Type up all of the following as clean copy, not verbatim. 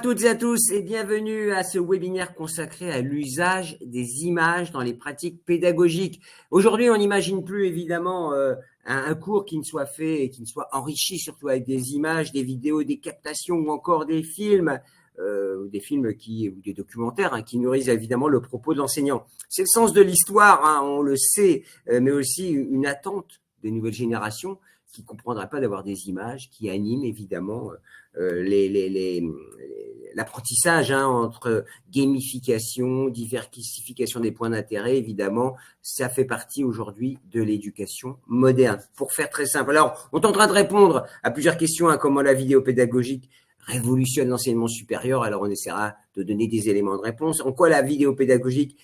toutes et à tous et bienvenue à ce webinaire consacré à l'usage des images dans les pratiques pédagogiques. Aujourd'hui, on n'imagine plus évidemment un cours qui ne soit fait et qui ne soit enrichi surtout avec des images, des vidéos, des captations ou encore des films ou des documentaires qui nourrissent évidemment le propos de l'enseignant. C'est le sens de l'histoire, on le sait, mais aussi une attente des nouvelles générations qui ne comprendraient pas d'avoir des images qui animent évidemment l'apprentissage entre gamification, diversification des points d'intérêt, évidemment, ça fait partie aujourd'hui de l'éducation moderne. Pour faire très simple, alors on tentera de répondre à plusieurs questions, comment la vidéo pédagogique révolutionne l'enseignement supérieur, alors on essaiera de donner des éléments de réponse. En quoi la vidéo pédagogique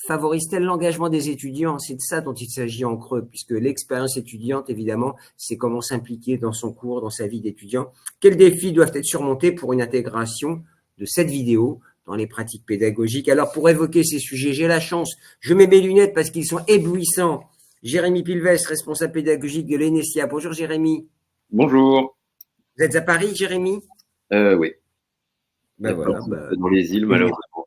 favorise-t-elle l'engagement des étudiants? C'est de ça dont il s'agit en creux, puisque l'expérience étudiante, évidemment, c'est comment s'impliquer dans son cours, dans sa vie d'étudiant. Quels défis doivent être surmontés pour une intégration de cette vidéo dans les pratiques pédagogiques? Alors, pour évoquer ces sujets, j'ai la chance, je mets mes lunettes parce qu'ils sont éblouissants. Jérémy Pilves, responsable pédagogique de l'ENESIA. Bonjour Jérémy. Bonjour. Vous êtes à Paris, Jérémy? Oui. Voilà. Dans les îles, malheureusement.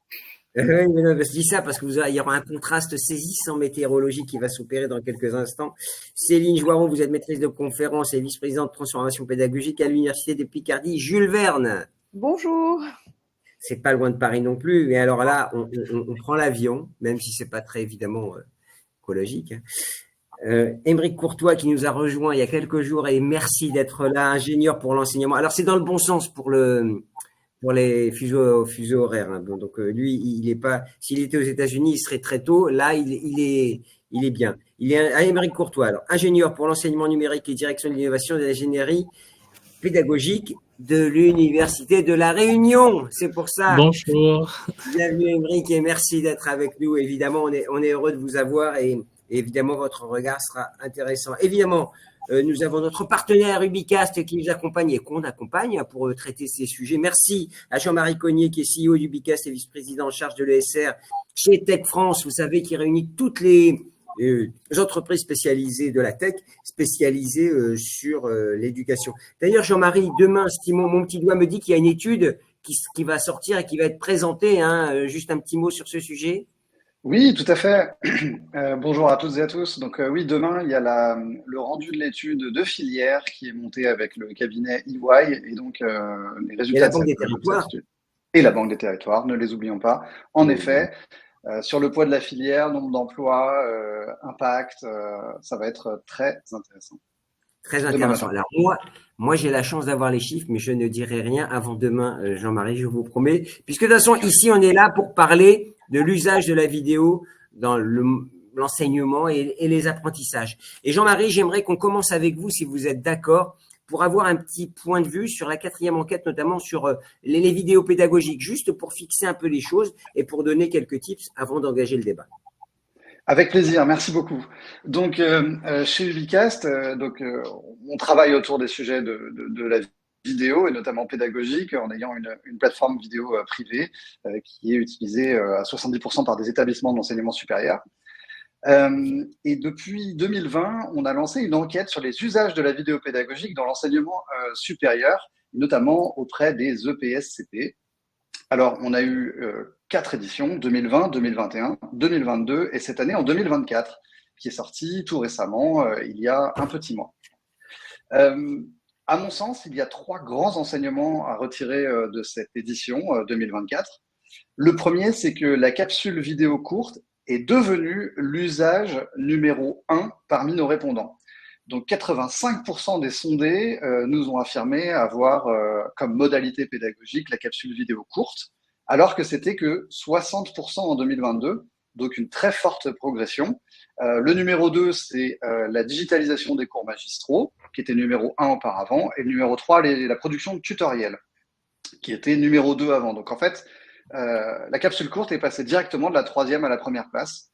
Oui, je dis ça parce qu'il y aura un contraste saisissant météorologique qui va s'opérer dans quelques instants. Céline Joiron, vous êtes maîtresse de conférence et vice-présidente de transformation pédagogique à l'Université de Picardie. Jules Verne. Bonjour. C'est pas loin de Paris non plus. Mais alors là, on prend l'avion, même si c'est pas très évidemment écologique. Aymeric Courtois qui nous a rejoint il y a quelques jours et merci d'être là, ingénieur pour l'enseignement. Alors c'est dans le bon sens pour les fuseaux horaires. Donc lui, il est pas. S'il était aux États-Unis, il serait très tôt. Là, il est bien. Il est Aymeric Courtois. Alors, ingénieur pour l'enseignement numérique et direction de l'innovation de l'ingénierie pédagogique de l'Université de La Réunion. C'est pour ça. Bonjour. Bienvenue Aymeric et merci d'être avec nous. Évidemment, on est heureux de vous avoir et évidemment, votre regard sera intéressant. Évidemment, nous avons notre partenaire Ubicast qui nous accompagne et qu'on accompagne pour traiter ces sujets. Merci à Jean-Marie Cognier qui est CEO d'Ubicast et vice-président en charge de l'ESR chez Tech France, vous savez, qui réunit toutes les entreprises spécialisées de la tech, spécialisées sur l'éducation. D'ailleurs, Jean-Marie, demain, mon petit doigt me dit qu'il y a une étude qui va sortir et qui va être présentée. Juste un petit mot sur ce sujet. Oui, tout à fait. Bonjour à toutes et à tous. Donc oui, demain, il y a le rendu de l'étude de filière qui est monté avec le cabinet EY et donc les résultats et la Banque des Territoires. Et la Banque des Territoires, ne les oublions pas. En effet, sur le poids de la filière, nombre d'emplois, impact, ça va être très intéressant. Très intéressant. Alors moi j'ai la chance d'avoir les chiffres, mais je ne dirai rien avant demain, Jean-Marie, je vous promets. Puisque de toute façon, ici, on est là pour parler de l'usage de la vidéo dans l'enseignement et les apprentissages. Et Jean-Marie, j'aimerais qu'on commence avec vous, si vous êtes d'accord, pour avoir un petit point de vue sur la 4e enquête, notamment sur les vidéos pédagogiques, juste pour fixer un peu les choses et pour donner quelques tips avant d'engager le débat. Avec plaisir, merci beaucoup. Donc, chez Ubicast, on travaille autour des sujets de la vidéo et notamment pédagogique en ayant une plateforme vidéo privée qui est utilisée à 70% par des établissements d'enseignement supérieur. Et depuis 2020, on a lancé une enquête sur les usages de la vidéo pédagogique dans l'enseignement supérieur, notamment auprès des EPSCP. Alors, on a eu 4 éditions, 2020, 2021, 2022 et cette année en 2024, qui est sortie tout récemment, il y a un petit mois. À mon sens, il y a 3 grands enseignements à retirer de cette édition 2024. Le premier, c'est que la capsule vidéo courte est devenue l'usage numéro 1 parmi nos répondants. Donc 85% des sondés nous ont affirmé avoir comme modalité pédagogique la capsule vidéo courte, alors que c'était que 60% en 2022, donc une très forte progression. Le numéro 2, c'est la digitalisation des cours magistraux, qui était numéro 1 auparavant, et le numéro 3, la production de tutoriels, qui était numéro 2 avant. Donc en fait, la capsule courte est passée directement de la 3e à la 1re place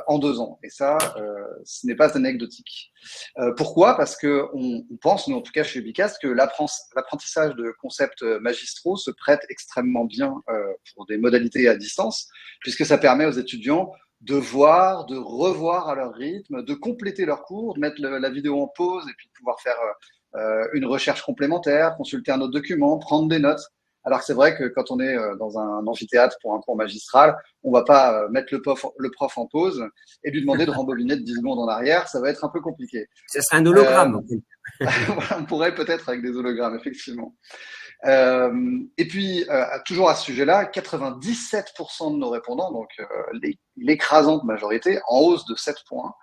en 2 ans. Et ça, ce n'est pas anecdotique. Pourquoi? Parce qu'on pense, nous en tout cas chez Ubicast, que l'apprentissage de concepts magistraux se prête extrêmement bien pour des modalités à distance, puisque ça permet aux étudiants de voir, de revoir à leur rythme, de compléter leur cours, de mettre la vidéo en pause et puis de pouvoir faire une recherche complémentaire, consulter un autre document, prendre des notes, Alors que c'est vrai que quand on est dans un amphithéâtre pour un cours magistral, on va pas mettre le prof en pause et lui demander de rembobiner de 10 secondes en arrière, ça va être un peu compliqué. Ça serait un Euh, hologramme. on pourrait peut-être avec des hologrammes, effectivement. Et puis, toujours à ce sujet-là, 97% de nos répondants, donc l'écrasante majorité, en hausse de 7 points,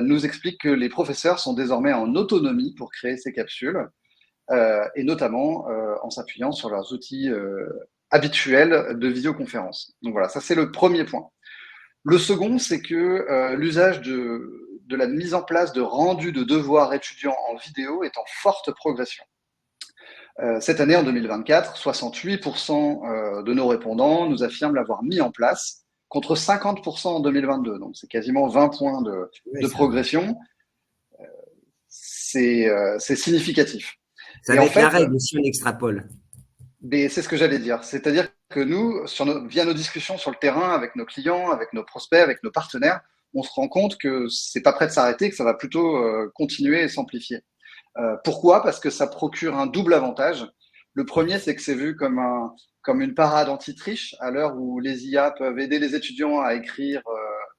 nous expliquent que les professeurs sont désormais en autonomie pour créer ces capsules, et notamment en s'appuyant sur leurs outils habituels de visioconférence. Donc voilà, ça c'est le premier point. Le second, c'est que l'usage de la mise en place de rendus de devoirs étudiants en vidéo est en forte progression. Cette année, en 2024, 68% de nos répondants nous affirment l'avoir mis en place, contre 50% en 2022. Donc, c'est quasiment 20 points de progression. C'est significatif. Ça Et va en être la fait, règle si on extrapole. c'est ce que j'allais dire. C'est-à-dire que nous, via nos discussions sur le terrain avec nos clients, avec nos prospects, avec nos partenaires, on se rend compte que c'est pas prêt de s'arrêter, que ça va plutôt continuer et s'amplifier. Pourquoi? Parce que ça procure un double avantage. Le premier, c'est que c'est vu comme une parade anti-triche à l'heure où les IA peuvent aider les étudiants à écrire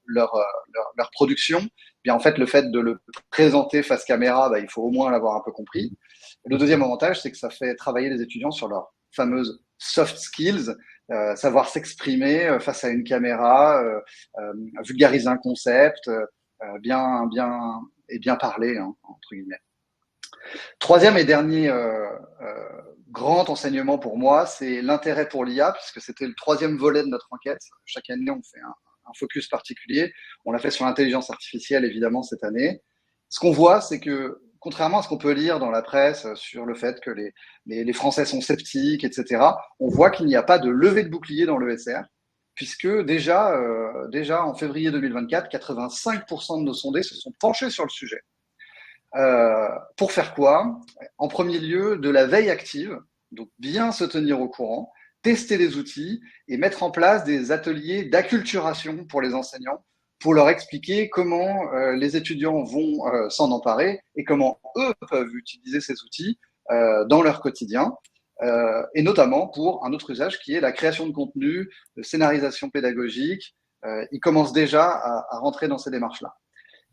leur production. Bien, en fait, le fait de le présenter face caméra, il faut au moins l'avoir un peu compris. Le deuxième avantage, c'est que ça fait travailler les étudiants sur leurs fameuses soft skills, savoir s'exprimer face à une caméra, vulgariser un concept, bien parler, hein, entre guillemets. Troisième et dernier grand enseignement pour moi, c'est l'intérêt pour l'IA, puisque c'était le troisième volet de notre enquête. Chaque année, on fait un focus particulier. On l'a fait sur l'intelligence artificielle, évidemment, cette année. Ce qu'on voit, c'est que, contrairement à ce qu'on peut lire dans la presse sur le fait que les Français sont sceptiques, etc., on voit qu'il n'y a pas de levée de bouclier dans l'ESR, puisque déjà en février 2024, 85% de nos sondés se sont penchés sur le sujet. Pour faire quoi? En premier lieu, de la veille active, donc bien se tenir au courant, tester les outils et mettre en place des ateliers d'acculturation pour les enseignants, pour leur expliquer comment les étudiants vont s'en emparer et comment eux peuvent utiliser ces outils dans leur quotidien, et notamment pour un autre usage qui est la création de contenu, de scénarisation pédagogique. Ils commencent déjà à rentrer dans ces démarches-là.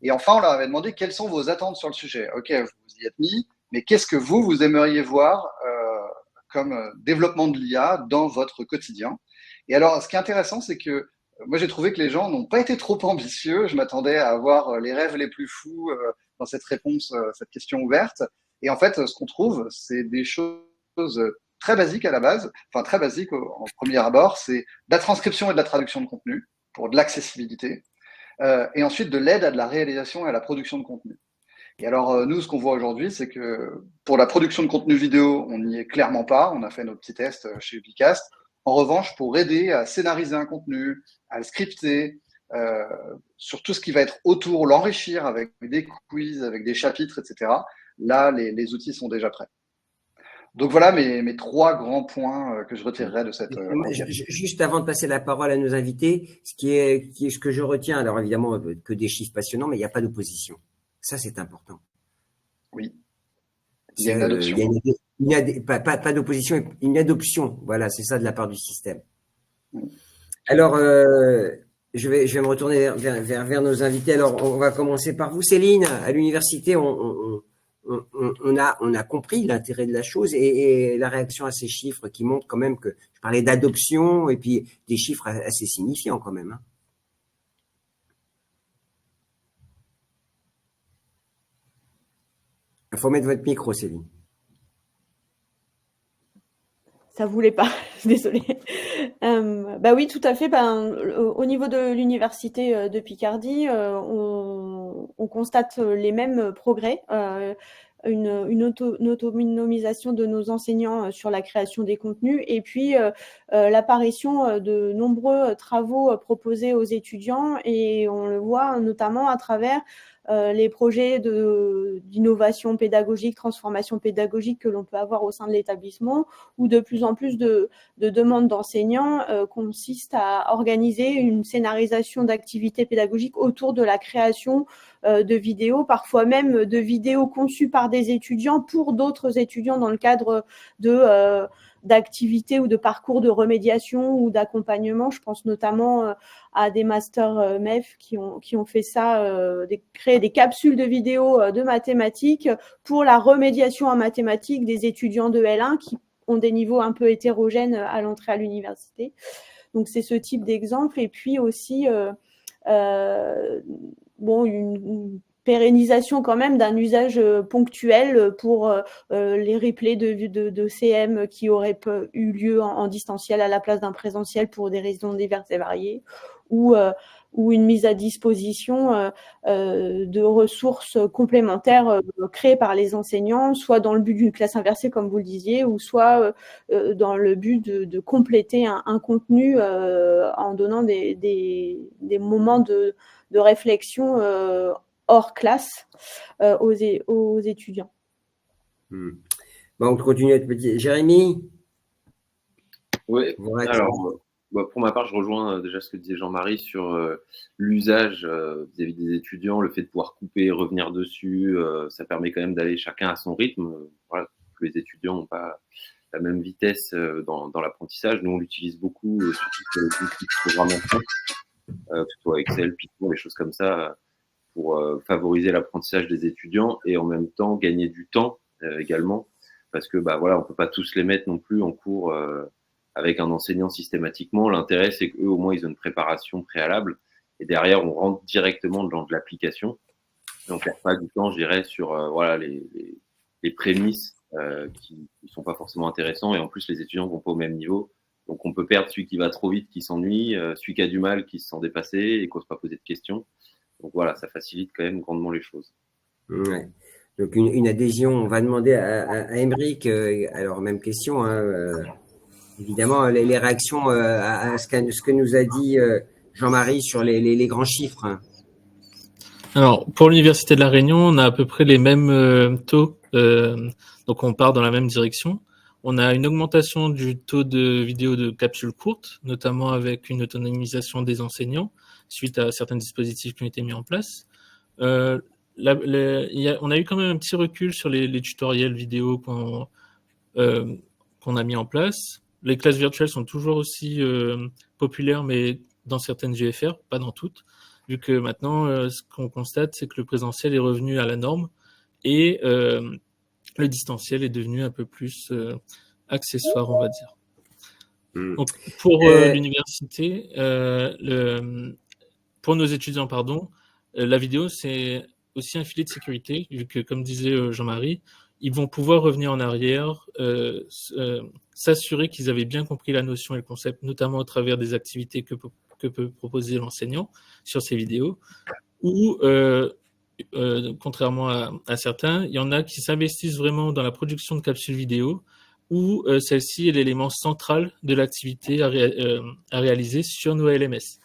Et enfin, on leur avait demandé quelles sont vos attentes sur le sujet. Ok, vous y êtes mis, mais qu'est-ce que vous aimeriez voir comme développement de l'IA dans votre quotidien? Et alors, ce qui est intéressant, c'est que moi, j'ai trouvé que les gens n'ont pas été trop ambitieux. Je m'attendais à avoir les rêves les plus fous dans cette réponse, cette question ouverte. Et en fait, ce qu'on trouve, c'est des choses très basiques à la base, enfin très basiques en premier abord, c'est de la transcription et de la traduction de contenu pour de l'accessibilité. Et ensuite de l'aide à de la réalisation et à la production de contenu. Et alors, nous, ce qu'on voit aujourd'hui, c'est que pour la production de contenu vidéo, on n'y est clairement pas. On a fait nos petits tests chez Ubicast. En revanche, pour aider à scénariser un contenu, à le scripter, sur tout ce qui va être autour, l'enrichir avec des quiz, avec des chapitres, etc., là, les outils sont déjà prêts. Donc voilà mes trois grands points que je retirerai de cette enquête. Juste avant de passer la parole à nos invités, ce qui est ce que je retiens, alors évidemment que des chiffres passionnants, mais il n'y a pas d'opposition. Ça, c'est important. Oui. Il y a une adoption. Pas d'opposition, une adoption. Voilà, c'est ça de la part du système. Oui. Alors, je vais me retourner vers nos invités. Alors, on va commencer par vous, Céline. À l'université, on a compris l'intérêt de la chose et la réaction à ces chiffres qui montrent quand même que je parlais d'adoption et puis des chiffres assez signifiants quand même. Il faut mettre votre micro, Céline. Ça voulait pas, désolée. Oui, tout à fait. Au niveau de l'université de Picardie, on constate les mêmes progrès. Une autonomisation de nos enseignants sur la création des contenus et puis l'apparition de nombreux travaux proposés aux étudiants et on le voit notamment à travers les projets d'innovation pédagogique, transformation pédagogique que l'on peut avoir au sein de l'établissement, où de plus en plus de demandes d'enseignants consistent à organiser une scénarisation d'activités pédagogiques autour de la création de vidéos, parfois même de vidéos conçues par des étudiants pour d'autres étudiants dans le cadre de d'activités ou de parcours de remédiation ou d'accompagnement. Je pense notamment à des masters MEF qui ont fait ça, créer des capsules de vidéos de mathématiques pour la remédiation en mathématiques des étudiants de L1 qui ont des niveaux un peu hétérogènes à l'entrée à l'université. Donc, c'est ce type d'exemple. Et puis aussi, une pérennisation quand même d'un usage ponctuel pour les replays de CM qui auraient eu lieu en distanciel à la place d'un présentiel pour des raisons diverses et variées, ou une mise à disposition de ressources complémentaires créées par les enseignants, soit dans le but d'une classe inversée, comme vous le disiez, ou soit dans le but de compléter un contenu en donnant des moments de réflexion hors classe aux étudiants. Bon, on continue à petit. Jérémy? Oui, alors, pour ma part, je rejoins déjà ce que disait Jean-Marie sur l'usage vis-à-vis des étudiants, le fait de pouvoir couper et revenir dessus, ça permet quand même d'aller chacun à son rythme. Voilà, que les étudiants n'ont pas la même vitesse dans l'apprentissage. Nous, on l'utilise beaucoup, surtout sur les outils de programmation, que ce soit Excel, Python, des choses comme ça, pour favoriser l'apprentissage des étudiants et en même temps gagner du temps également, parce que on peut pas tous les mettre non plus en cours avec un enseignant systématiquement. L'intérêt, c'est qu'eux, au moins, ils ont une préparation préalable et derrière, on rentre directement dans de l'application. Et on perd pas du temps, je dirais, sur les prémices qui sont pas forcément intéressants, et en plus, les étudiants vont pas au même niveau. Donc, on peut perdre celui qui va trop vite, qui s'ennuie, celui qui a du mal, qui se sent dépassé et qui n'ose pas poser de questions. Donc voilà, ça facilite quand même grandement les choses. Ouais. Donc une adhésion, on va demander à Aymeric, alors même question, évidemment, les réactions à ce que nous a dit Jean-Marie sur les grands chiffres. Hein. Alors, pour l'Université de La Réunion, on a à peu près les mêmes taux, donc on part dans la même direction. On a une augmentation du taux de vidéos de capsules courtes, notamment avec une autonomisation des enseignants, suite à certains dispositifs qui ont été mis en place. On a eu quand même un petit recul sur les tutoriels vidéo qu'on a mis en place. Les classes virtuelles sont toujours aussi populaires, mais dans certaines GFR, pas dans toutes, vu que maintenant, ce qu'on constate, c'est que le présentiel est revenu à la norme et le distanciel est devenu un peu plus accessoire, on va dire. Donc, pour l'université, pour nos étudiants, la vidéo, c'est aussi un filet de sécurité, vu que, comme disait Jean-Marie, ils vont pouvoir revenir en arrière, s'assurer qu'ils avaient bien compris la notion et le concept, notamment au travers des activités que peut proposer l'enseignant sur ces vidéos, ou contrairement à certains, il y en a qui s'investissent vraiment dans la production de capsules vidéo, où celle-ci est l'élément central de l'activité à réaliser sur nos LMS.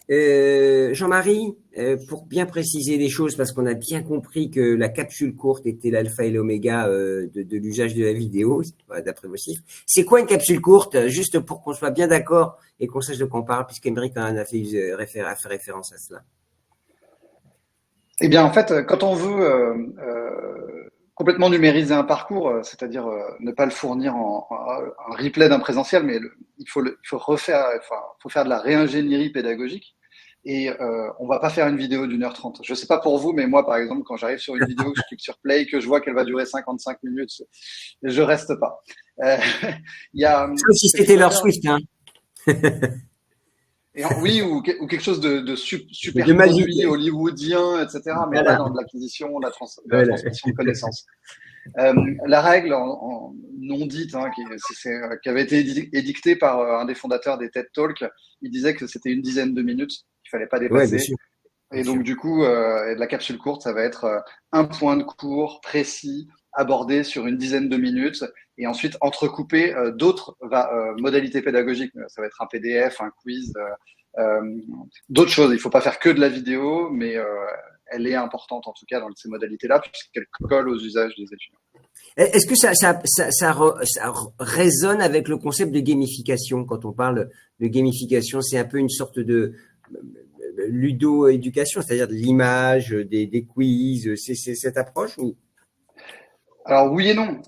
Jean-Marie, pour bien préciser les choses, parce qu'on a bien compris que la capsule courte était l'alpha et l'oméga de l'usage de la vidéo, d'après vos chiffres. C'est quoi une capsule courte, juste pour qu'on soit bien d'accord et qu'on sache de quoi on parle, puisqu'Aymeric en a fait référence à cela. Eh bien, en fait, quand on veut complètement numériser un parcours, c'est-à-dire ne pas le fournir en replay d'un présentiel, mais il faut faire de la réingénierie pédagogique. Et on va pas faire une vidéo d'1h30. Je sais pas pour vous, mais moi, par exemple, quand j'arrive sur une vidéo, que je clique sur play, que je vois qu'elle va durer 55 minutes, je reste pas. Sauf si c'était leur Swift, hein. Oui, ou quelque chose de super produit, hollywoodien, etc. Mais voilà. Pas dans de l'acquisition, de la transmission de connaissances. La règle non dite, qui avait été édictée par un des fondateurs des TED Talks, il disait que c'était une dizaine de minutes qu'il fallait pas dépasser. Et donc, du coup, la capsule courte, ça va être un point de cours précis, abordé sur une dizaine de minutes, et ensuite entrecoupé d'autres modalités pédagogiques. Ça va être un PDF, un quiz, d'autres choses. Il faut pas faire que de la vidéo, mais elle est importante en tout cas dans ces modalités-là, puisqu'elle colle aux usages des étudiants. Est-ce que ça résonne avec le concept de gamification? Quand on parle de gamification, c'est un peu une sorte de ludo-éducation, c'est-à-dire de l'image, des quiz, c'est cette approche ou... Alors oui et non.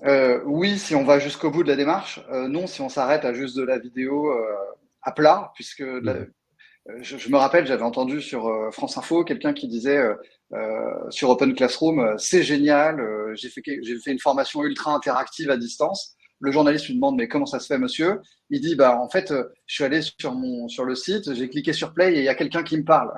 Oui, si on va jusqu'au bout de la démarche. Non, si on s'arrête à juste de la vidéo à plat, puisque je me rappelle, j'avais entendu sur France Info quelqu'un qui disait sur Open Classroom, c'est génial, j'ai fait une formation ultra interactive à distance. Le journaliste lui demande, mais comment ça se fait, monsieur? Il dit, bah en fait, je suis allé sur le site, j'ai cliqué sur Play et il y a quelqu'un qui me parle.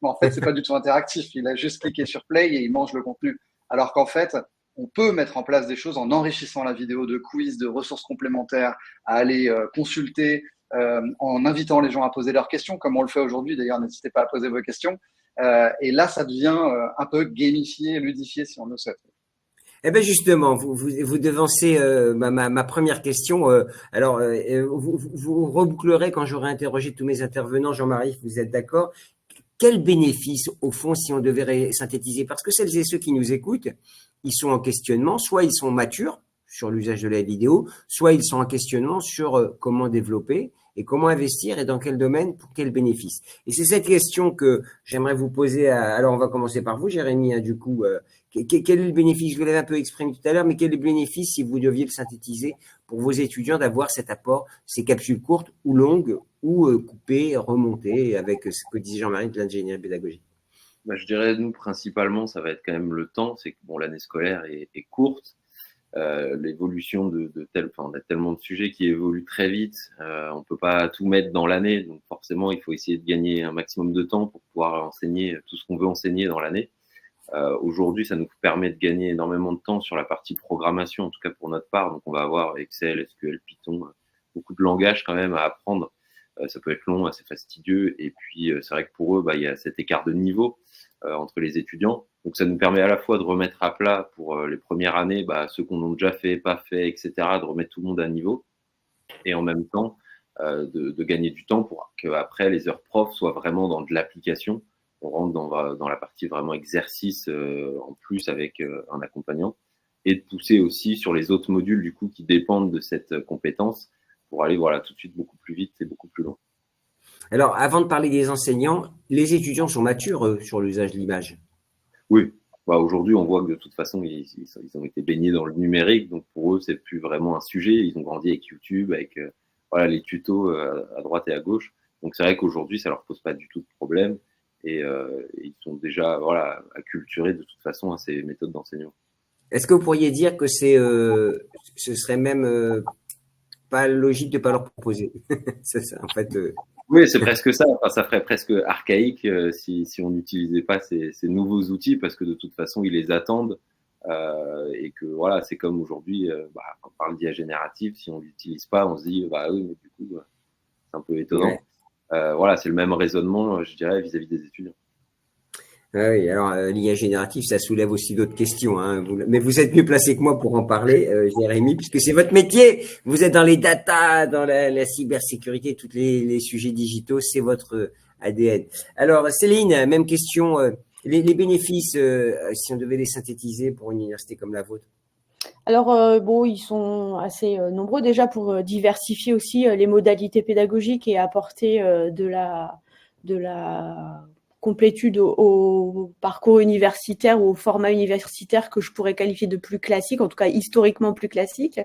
Mais en fait, c'est pas du tout interactif. Il a juste cliqué sur Play et il mange le contenu. Alors qu'en fait, on peut mettre en place des choses en enrichissant la vidéo de quiz, de ressources complémentaires, à aller consulter, en invitant les gens à poser leurs questions, comme on le fait aujourd'hui. D'ailleurs, n'hésitez pas à poser vos questions. Et là, ça devient un peu gamifié, ludifié, si on le souhaite. Eh bien justement, vous devancez ma première question. Alors, vous rebouclerez quand j'aurai interrogé tous mes intervenants. Jean-Marie, vous êtes d'accord? Quel bénéfice, au fond, si on devait synthétiser? Parce que celles et ceux qui nous écoutent, ils sont en questionnement, soit ils sont matures sur l'usage de la vidéo, soit ils sont en questionnement sur comment développer et comment investir et dans quel domaine, pour quel bénéfice. Et c'est cette question que j'aimerais vous poser. Alors, on va commencer par vous, Jérémy, hein, du coup. Quel est le bénéfice? Je vous l'avais un peu exprimé tout à l'heure, mais quel est le bénéfice, si vous deviez le synthétiser, pour vos étudiants d'avoir cet apport, ces capsules courtes ou longues, ou coupées, remontées, avec ce que disait Jean-Marie de l'ingénierie pédagogique? Bah, je dirais, nous, principalement, ça va être quand même le temps. C'est que bon, l'année scolaire est courte. L'évolution on a tellement de sujets qui évoluent très vite. On peut pas tout mettre dans l'année. Donc, forcément, il faut essayer de gagner un maximum de temps pour pouvoir enseigner tout ce qu'on veut enseigner dans l'année. Aujourd'hui, ça nous permet de gagner énormément de temps sur la partie programmation, en tout cas pour notre part. Donc, on va avoir Excel, SQL, Python, beaucoup de langages quand même à apprendre. Ça peut être long, assez fastidieux. Et puis, c'est vrai que pour eux, il y a cet écart de niveau entre les étudiants. Donc, ça nous permet à la fois de remettre à plat pour les premières années, ceux qu'on a déjà fait, pas fait, etc., de remettre tout le monde à niveau. Et en même temps, de gagner du temps pour qu'après, les heures prof soient vraiment dans de l'application. On rentre dans la partie vraiment exercice en plus avec un accompagnant et de pousser aussi sur les autres modules du coup qui dépendent de cette compétence pour aller tout de suite beaucoup plus vite et beaucoup plus loin. Alors, avant de parler des enseignants, les étudiants sont matures sur l'usage de l'image? Oui. Aujourd'hui, on voit que de toute façon, ils ont été baignés dans le numérique, donc pour eux, c'est plus vraiment un sujet. Ils ont grandi avec YouTube, avec les tutos à droite et à gauche. Donc c'est vrai qu'aujourd'hui, ça leur pose pas du tout de problème. Et ils sont déjà acculturés de toute façon à ces méthodes d'enseignement. Est-ce que vous pourriez dire que ce serait même pas logique de ne pas leur proposer? C'est ça, en fait. Oui, c'est presque ça. Enfin, ça ferait presque archaïque si on n'utilisait pas ces nouveaux outils, parce que de toute façon, ils les attendent. Et que c'est comme aujourd'hui, quand on parle d'IA générative, si on l'utilise pas, on se dit oui, mais du coup, c'est un peu étonnant. Ouais. C'est le même raisonnement, je dirais, vis-à-vis des étudiants. Oui, alors l'IA générative, ça soulève aussi d'autres questions, hein. Mais vous êtes mieux placé que moi pour en parler, Jérémy, puisque c'est votre métier. Vous êtes dans les data, dans la cybersécurité, tous les sujets digitaux, c'est votre ADN. Alors Céline, même question. Les bénéfices, si on devait les synthétiser pour une université comme la vôtre? Alors, ils sont assez nombreux déjà pour diversifier aussi les modalités pédagogiques et apporter de la complétude au parcours universitaire ou au format universitaire que je pourrais qualifier de plus classique, en tout cas historiquement plus classique.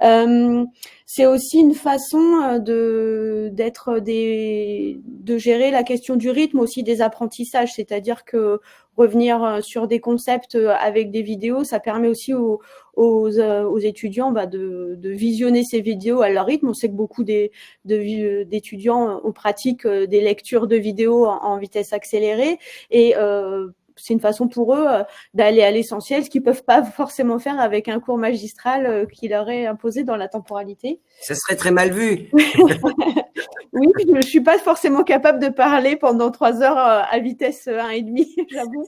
C'est aussi une façon de gérer la question du rythme aussi des apprentissages, c'est-à-dire que revenir sur des concepts avec des vidéos, ça permet aussi aux étudiants de visionner ces vidéos à leur rythme. On sait que beaucoup d'étudiants ont pratique des lectures de vidéos en vitesse accélérée et c'est une façon pour eux d'aller à l'essentiel, ce qu'ils peuvent pas forcément faire avec un cours magistral qui leur est imposé dans la temporalité. Ça serait très mal vu. Oui, je ne suis pas forcément capable de parler pendant 3 heures à vitesse 1,5, j'avoue.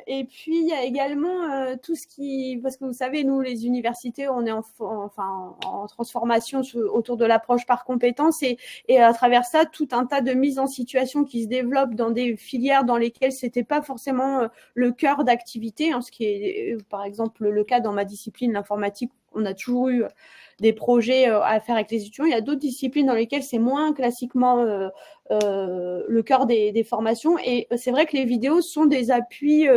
Et puis, il y a également tout ce qui... Parce que vous savez, nous, les universités, on est en transformation autour de l'approche par compétences et à travers ça, tout un tas de mises en situation qui se développent dans des filières dans lesquelles c'était pas forcément le cœur d'activité, hein, ce qui est, par exemple, le cas dans ma discipline, l'informatique. On a toujours eu des projets à faire avec les étudiants. Il y a d'autres disciplines dans lesquelles c'est moins classiquement le cœur des formations. Et c'est vrai que les vidéos sont des appuis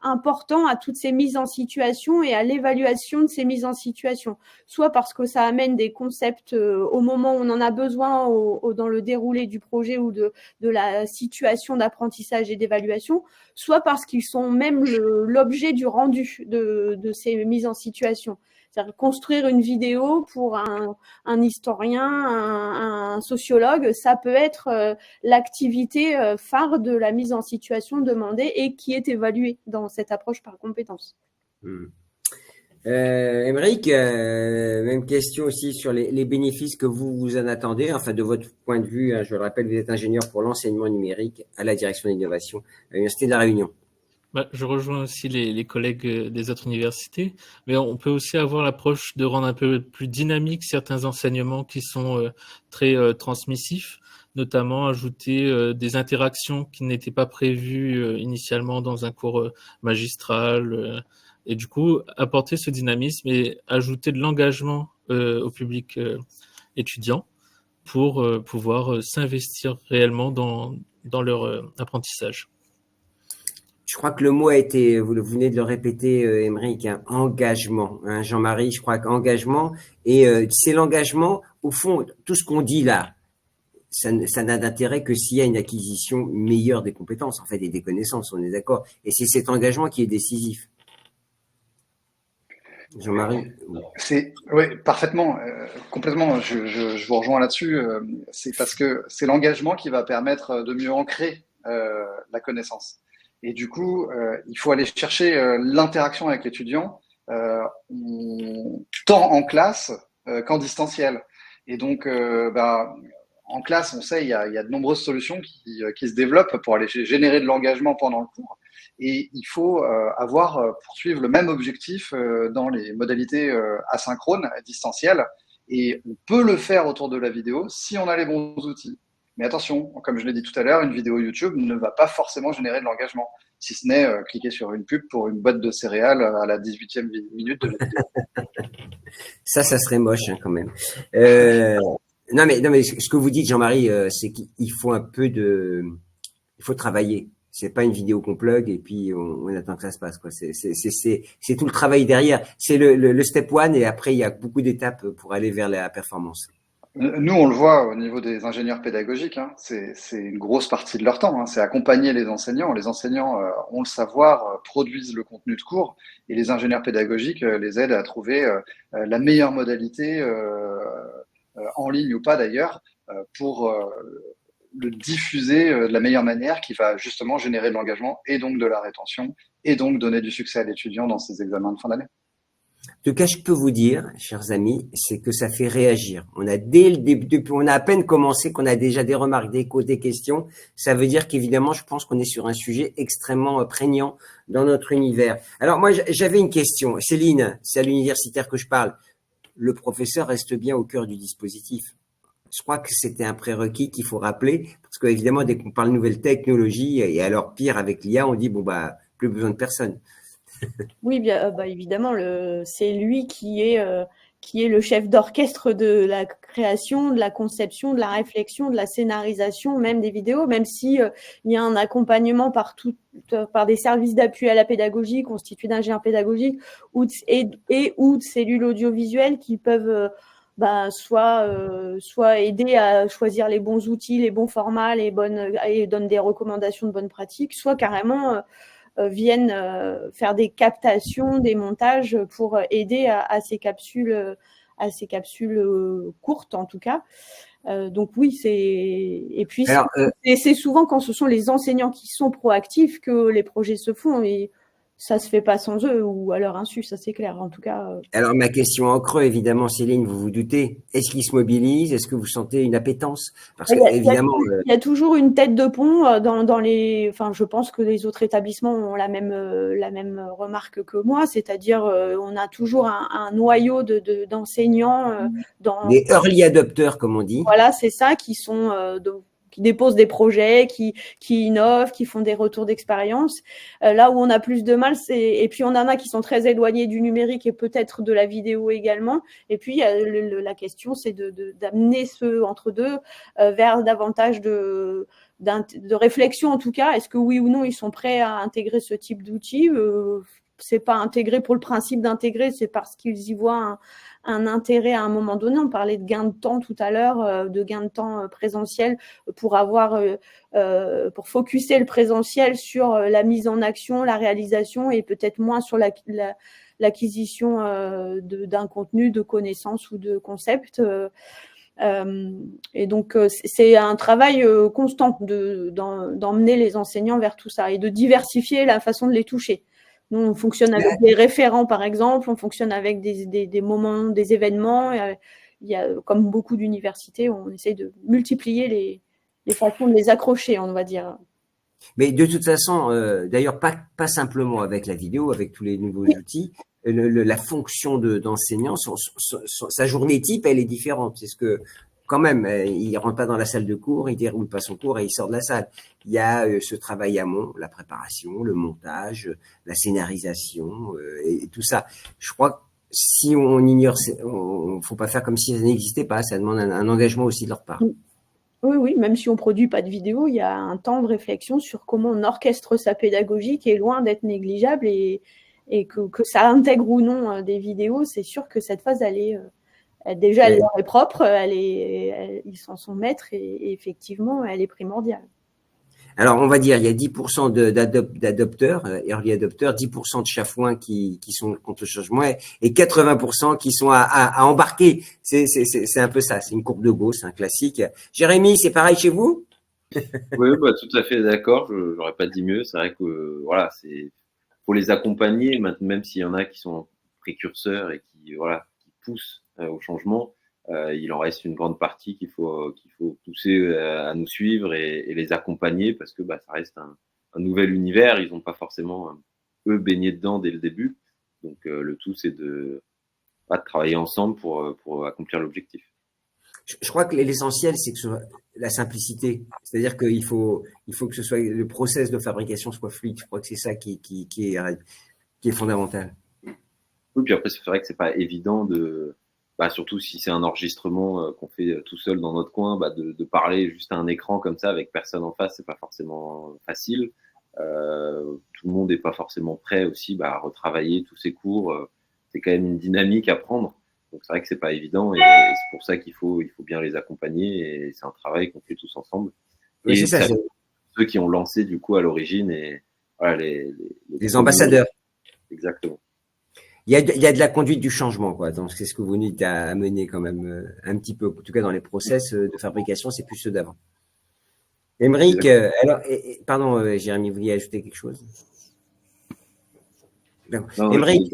important à toutes ces mises en situation et à l'évaluation de ces mises en situation. Soit parce que ça amène des concepts au moment où on en a besoin dans le déroulé du projet ou de la situation d'apprentissage et d'évaluation, soit parce qu'ils sont même l'objet du rendu de ces mises en situation. C'est-à-dire construire une vidéo pour un historien, un sociologue, ça peut être l'activité phare de la mise en situation demandée et qui est évaluée dans cette approche par compétence. Aymeric, même question aussi sur les bénéfices que vous en attendez, enfin de votre point de vue, hein, je le rappelle, vous êtes ingénieur pour l'enseignement numérique à la direction d'innovation à l'Université de La Réunion. Je rejoins aussi les collègues des autres universités, mais on peut aussi avoir l'approche de rendre un peu plus dynamique certains enseignements qui sont très transmissifs, notamment ajouter des interactions qui n'étaient pas prévues initialement dans un cours magistral, et du coup apporter ce dynamisme et ajouter de l'engagement au public étudiant pour pouvoir s'investir réellement dans leur apprentissage. Je crois que le mot a été, vous venez de le répéter, Aymeric, hein, engagement. Hein, Jean-Marie, je crois qu'engagement, et c'est l'engagement, au fond, tout ce qu'on dit là, ça n'a d'intérêt que s'il y a une acquisition meilleure des compétences, en fait, et des connaissances, on est d'accord. Et c'est cet engagement qui est décisif. Jean-Marie? Oui, parfaitement, complètement, je vous rejoins là-dessus. C'est parce que c'est l'engagement qui va permettre de mieux ancrer la connaissance. Et du coup, il faut aller chercher l'interaction avec l'étudiant tant en classe qu'en distanciel. Et donc, en classe, on sait, il y a de nombreuses solutions qui se développent pour aller générer de l'engagement pendant le cours. Et il faut poursuivre le même objectif dans les modalités asynchrones, distancielles. Et on peut le faire autour de la vidéo si on a les bons outils. Mais attention, comme je l'ai dit tout à l'heure, une vidéo YouTube ne va pas forcément générer de l'engagement, si ce n'est cliquer sur une pub pour une boîte de céréales à la 18e minute de la vidéo. Ça serait moche hein, quand même. Non mais ce que vous dites, Jean-Marie, c'est qu'il faut il faut travailler. C'est pas une vidéo qu'on plug et puis on attend que ça se passe, quoi. C'est tout le travail derrière. C'est le step one et après il y a beaucoup d'étapes pour aller vers la performance. Nous, on le voit au niveau des ingénieurs pédagogiques, hein, c'est une grosse partie de leur temps, hein, c'est accompagner les enseignants. Les enseignants ont le savoir, produisent le contenu de cours, et les ingénieurs pédagogiques les aident à trouver la meilleure modalité, en ligne ou pas d'ailleurs, pour le diffuser de la meilleure manière qui va justement générer de l'engagement et donc de la rétention et donc donner du succès à l'étudiant dans ses examens de fin d'année. En tout cas, je peux vous dire, chers amis, c'est que ça fait réagir. On a dès le début, on a à peine commencé, qu'on a déjà des remarques, des échos, des questions. Ça veut dire qu'évidemment, je pense qu'on est sur un sujet extrêmement prégnant dans notre univers. Alors moi, j'avais une question. Céline, c'est à l'universitaire que je parle. Le professeur reste bien au cœur du dispositif. Je crois que c'était un prérequis qu'il faut rappeler, parce qu'évidemment, dès qu'on parle de nouvelles technologies, et alors pire avec l'IA, on dit, plus besoin de personne. Oui, bien, évidemment, c'est lui qui est le chef d'orchestre de la création, de la conception, de la réflexion, de la scénarisation, même des vidéos, même si il y a un accompagnement par des services d'appui à la pédagogie constitués d'ingénieurs pédagogiques ou de cellules audiovisuelles qui peuvent soit aider à choisir les bons outils, les bons formats, et donnent des recommandations de bonnes pratiques, soit carrément viennent faire des captations, des montages pour aider à ces capsules courtes en tout cas. Donc oui, c'est souvent quand ce sont les enseignants qui sont proactifs que les projets se font et ça se fait pas sans eux ou à leur insu, ça c'est clair en tout cas. Alors ma question en creux, évidemment, Céline, vous vous doutez, est-ce qu'ils se mobilisent? Est-ce que vous sentez une appétence? Parce que évidemment, il y a toujours une tête de pont je pense que les autres établissements ont la même remarque que moi, c'est-à-dire on a toujours un noyau d'enseignants des early adopters comme on dit. Voilà, c'est ça qui sont déposent des projets, qui innovent, qui font des retours d'expérience. Là où on a plus de mal, et puis on en a qui sont très éloignés du numérique et peut-être de la vidéo également. Et puis la question, c'est d'amener ceux entre deux vers davantage de réflexion en tout cas. Est-ce que oui ou non ils sont prêts à intégrer ce type d'outils? C'est pas intégré pour le principe d'intégrer, c'est parce qu'ils y voient un intérêt à un moment donné. On parlait de gain de temps tout à l'heure, de gain de temps présentiel pour pour focuser le présentiel sur la mise en action, la réalisation et peut-être moins sur l'acquisition d'un contenu, de connaissances ou de concepts. Et donc, c'est un travail constant d'emmener les enseignants vers tout ça et de diversifier la façon de les toucher. Nous, on fonctionne avec des référents, par exemple, on fonctionne avec des moments, des événements. Il y a, comme beaucoup d'universités, on essaie de multiplier les façons de les accrocher, on va dire. Mais de toute façon, d'ailleurs, pas simplement avec la vidéo, avec tous les nouveaux outils, la fonction d'enseignant, sa journée type, elle est différente. C'est ce que, quand même, il rentre pas dans la salle de cours, il déroule pas son cours et il sort de la salle. Il y a ce travail amont, la préparation, le montage, la scénarisation et tout ça. Je crois que si on ignore, faut pas faire comme si ça n'existait pas. Ça demande un engagement aussi de leur part. Oui, même si on produit pas de vidéo, il y a un temps de réflexion sur comment on orchestre sa pédagogie qui est loin d'être négligeable et que ça intègre ou non des vidéos. C'est sûr que cette phase, elle leur est propre, ils s'en sont maîtres et effectivement, elle est primordiale. Alors, on va dire, il y a 10% d'adopteurs, early adopteurs, 10% de chafouins qui sont contre le changement et 80% qui sont à embarquer. C'est un peu ça, c'est une courbe de Gauss, un classique. Jérémy, c'est pareil chez vous? Oui, tout à fait d'accord. J'aurais pas dit mieux. C'est vrai que voilà, faut les accompagner, même s'il y en a qui sont précurseurs et qui poussent au changement. Il en reste une grande partie qu'il faut pousser à nous suivre et les accompagner parce que ça reste un nouvel univers. Ils n'ont pas forcément eux baigné dedans dès le début. Donc le tout c'est de travailler ensemble pour accomplir l'objectif. Je crois que l'essentiel c'est que ce soit la simplicité, c'est-à-dire qu'il faut que ce soit le process de fabrication soit fluide. Je crois que c'est ça qui est fondamental. Oui, puis après c'est vrai que c'est pas évident surtout si c'est un enregistrement qu'on fait tout seul dans notre coin, de parler juste à un écran comme ça avec personne en face, c'est pas forcément facile. Tout le monde n'est pas forcément prêt aussi à retravailler tous ces cours. C'est quand même une dynamique à prendre. Donc c'est vrai que c'est pas évident et c'est pour ça qu'il faut bien les accompagner et c'est un travail qu'on fait tous ensemble. Oui, et c'est ça, ceux qui ont lancé du coup à l'origine et voilà, les ambassadeurs. Exactement. Il y a de la conduite du changement, quoi. Donc, c'est ce que vous nous dites à mener quand même un petit peu. En tout cas, dans les process de fabrication, c'est plus ceux d'avant. Émeric, pardon, Jérémy, vous vouliez ajouter quelque chose? Émeric,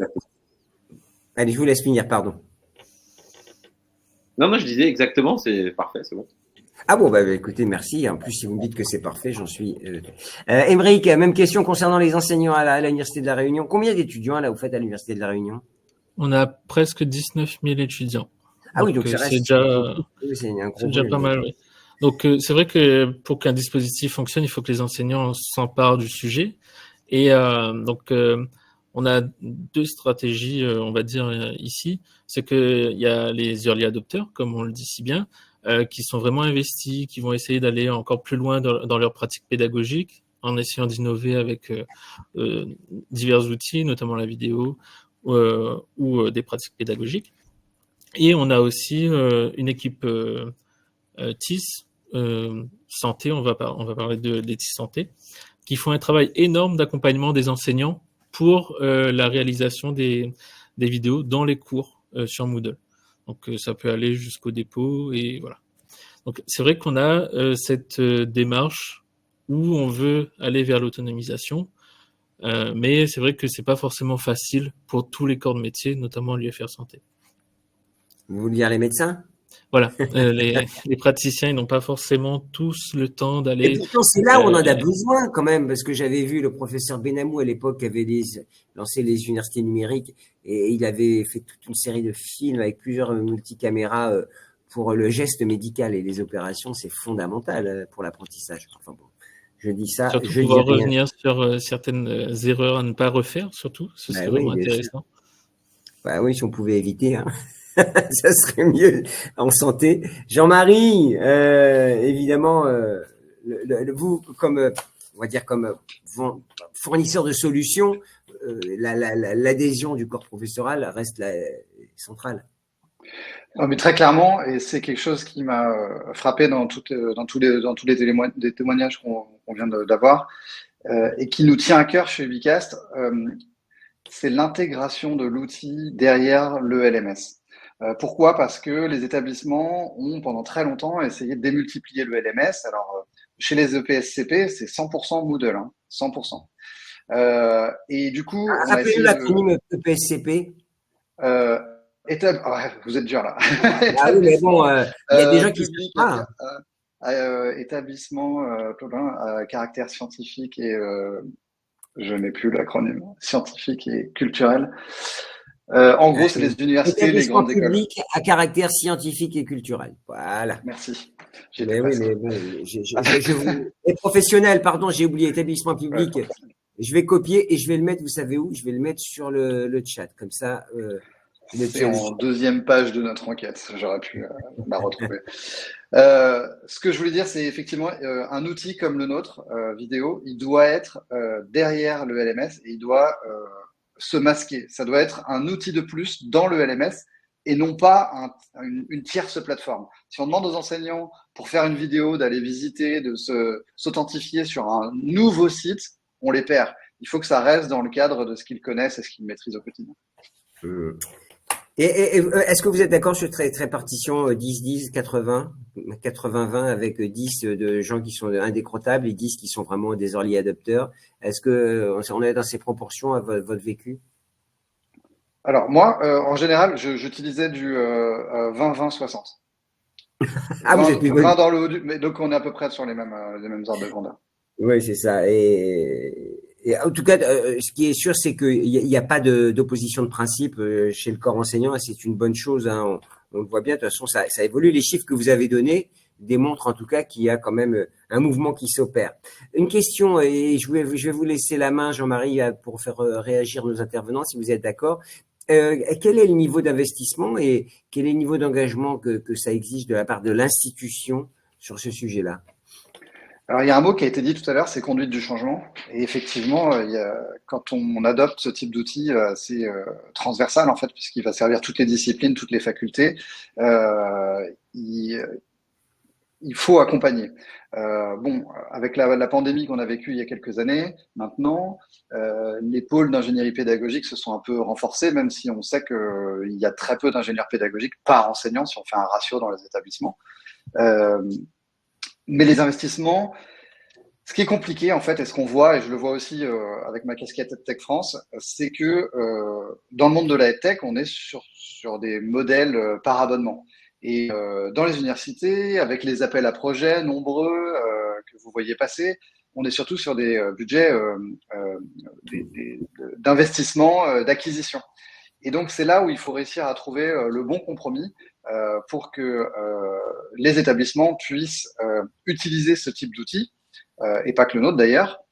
allez, je vous laisse finir, pardon. Non, je disais exactement, c'est parfait, c'est bon. Ah bon, écoutez, merci. En plus, si vous me dites que c'est parfait, j'en suis. Émeric, même question concernant les enseignants à l'Université de La Réunion. Combien d'étudiants là vous faites à l'Université de La Réunion? On a presque 19 000 étudiants. Ah oui, donc ça reste. C'est déjà pas mal, oui. Donc c'est vrai que pour qu'un dispositif fonctionne, il faut que les enseignants s'emparent du sujet. Et donc on a deux stratégies, on va dire ici. C'est que il y a les early adopters, comme on le dit si bien, qui sont vraiment investis, qui vont essayer d'aller encore plus loin dans leur pratique pédagogique, en essayant d'innover avec divers outils, notamment la vidéo ou des pratiques pédagogiques. Et on a aussi une équipe TIS santé, on va parler des TIS santé, qui font un travail énorme d'accompagnement des enseignants pour la réalisation des vidéos dans les cours sur Moodle. Donc ça peut aller jusqu'au dépôt et voilà. Donc c'est vrai qu'on a cette démarche où on veut aller vers l'autonomisation, mais c'est vrai que c'est pas forcément facile pour tous les corps de métier, notamment l'UFR santé. Vous voulez dire les médecins? Voilà, les praticiens, ils n'ont pas forcément tous le temps d'aller. Et pourtant, c'est là où on en a besoin quand même, parce que j'avais vu le professeur Benamou à l'époque qui avait lancé les universités numériques et il avait fait toute une série de films avec plusieurs multicaméras pour le geste médical et les opérations, c'est fondamental pour l'apprentissage. Enfin bon, je dis ça. Surtout je pouvoir dis rien. revenir sur certaines erreurs à ne pas refaire, surtout. Ce serait vraiment intéressant. Bah oui, si on pouvait éviter, hein. Ça serait mieux en santé. Jean-Marie, évidemment, vous, comme, on va dire, comme fournisseur de solutions, l'adhésion du corps professoral reste centrale. Non, mais très clairement, et c'est quelque chose qui m'a frappé dans tous les témoignages qu'on vient d'avoir, et qui nous tient à cœur chez Ubicast, c'est l'intégration de l'outil derrière le LMS. Pourquoi? Parce que les établissements ont pendant très longtemps essayé de démultiplier le LMS. Alors, chez les EPSCP, c'est 100% Moodle, hein, 100%. Et du coup, on a essayé l'acronyme EPSCP. Vous êtes dur là. Ah oui, mais bon, il y a des gens qui public, établissement à caractère scientifique et je n'ai plus l'acronyme, scientifique et culturel. En gros, c'est les universités, les grandes écoles. Public à caractère scientifique et culturel. Voilà. Merci. Mais oui, mais bon, les professionnels, pardon, j'ai oublié, établissement public. Ouais, je vais copier et je vais le mettre, vous savez où? Je vais le mettre sur le chat. Comme ça, c'est en deuxième page de notre enquête. J'aurais pu la retrouver. Ce que je voulais dire, c'est effectivement un outil comme le nôtre, vidéo, il doit être derrière le LMS et il doit se masquer. Ça doit être un outil de plus dans le LMS et non pas une tierce plateforme. Si on demande aux enseignants pour faire une vidéo d'aller visiter, de s'authentifier sur un nouveau site, on les perd. Il faut que ça reste dans le cadre de ce qu'ils connaissent et ce qu'ils maîtrisent au quotidien. Et est-ce que vous êtes d'accord sur cette répartition 10-10, 80, 80-20 avec 10 de gens qui sont indécrottables et 10 qui sont vraiment des early adopters? Est-ce que on est dans ces proportions à votre vécu? Alors moi, en général, j'utilisais du 20-20-60. Ah, 20, vous êtes plus 20 dans le haut mais donc on est à peu près sur les mêmes ordres de grandeur. Oui, c'est ça. Et en tout cas, ce qui est sûr, c'est qu'il n'y a pas d'opposition de principe chez le corps enseignant, et c'est une bonne chose. Hein. On le voit bien, de toute façon, ça évolue. Les chiffres que vous avez donnés démontrent en tout cas qu'il y a quand même un mouvement qui s'opère. Une question, et je vais vous laisser la main, Jean-Marie, pour faire réagir nos intervenants, si vous êtes d'accord. Quel est le niveau d'investissement et quel est le niveau d'engagement que ça exige de la part de l'institution sur ce sujet-là? Alors, il y a un mot qui a été dit tout à l'heure, c'est conduite du changement. Et effectivement, quand on adopte ce type d'outil, c'est transversal en fait, puisqu'il va servir toutes les disciplines, toutes les facultés. Il faut accompagner. Avec la pandémie qu'on a vécue il y a quelques années, maintenant, les pôles d'ingénierie pédagogique se sont un peu renforcés, même si on sait qu'il y a très peu d'ingénieurs pédagogiques par enseignant, si on fait un ratio dans les établissements. Mais les investissements, ce qui est compliqué en fait, et ce qu'on voit, et je le vois aussi avec ma casquette EdTech France, c'est que dans le monde de la EdTech, on est sur des modèles par abonnement. Et dans les universités, avec les appels à projets nombreux que vous voyez passer, on est surtout sur des budgets d'investissement, d'acquisition. Et donc, c'est là où il faut réussir à trouver le bon compromis pour que les établissements puissent utiliser ce type d'outils, et pas que le nôtre d'ailleurs.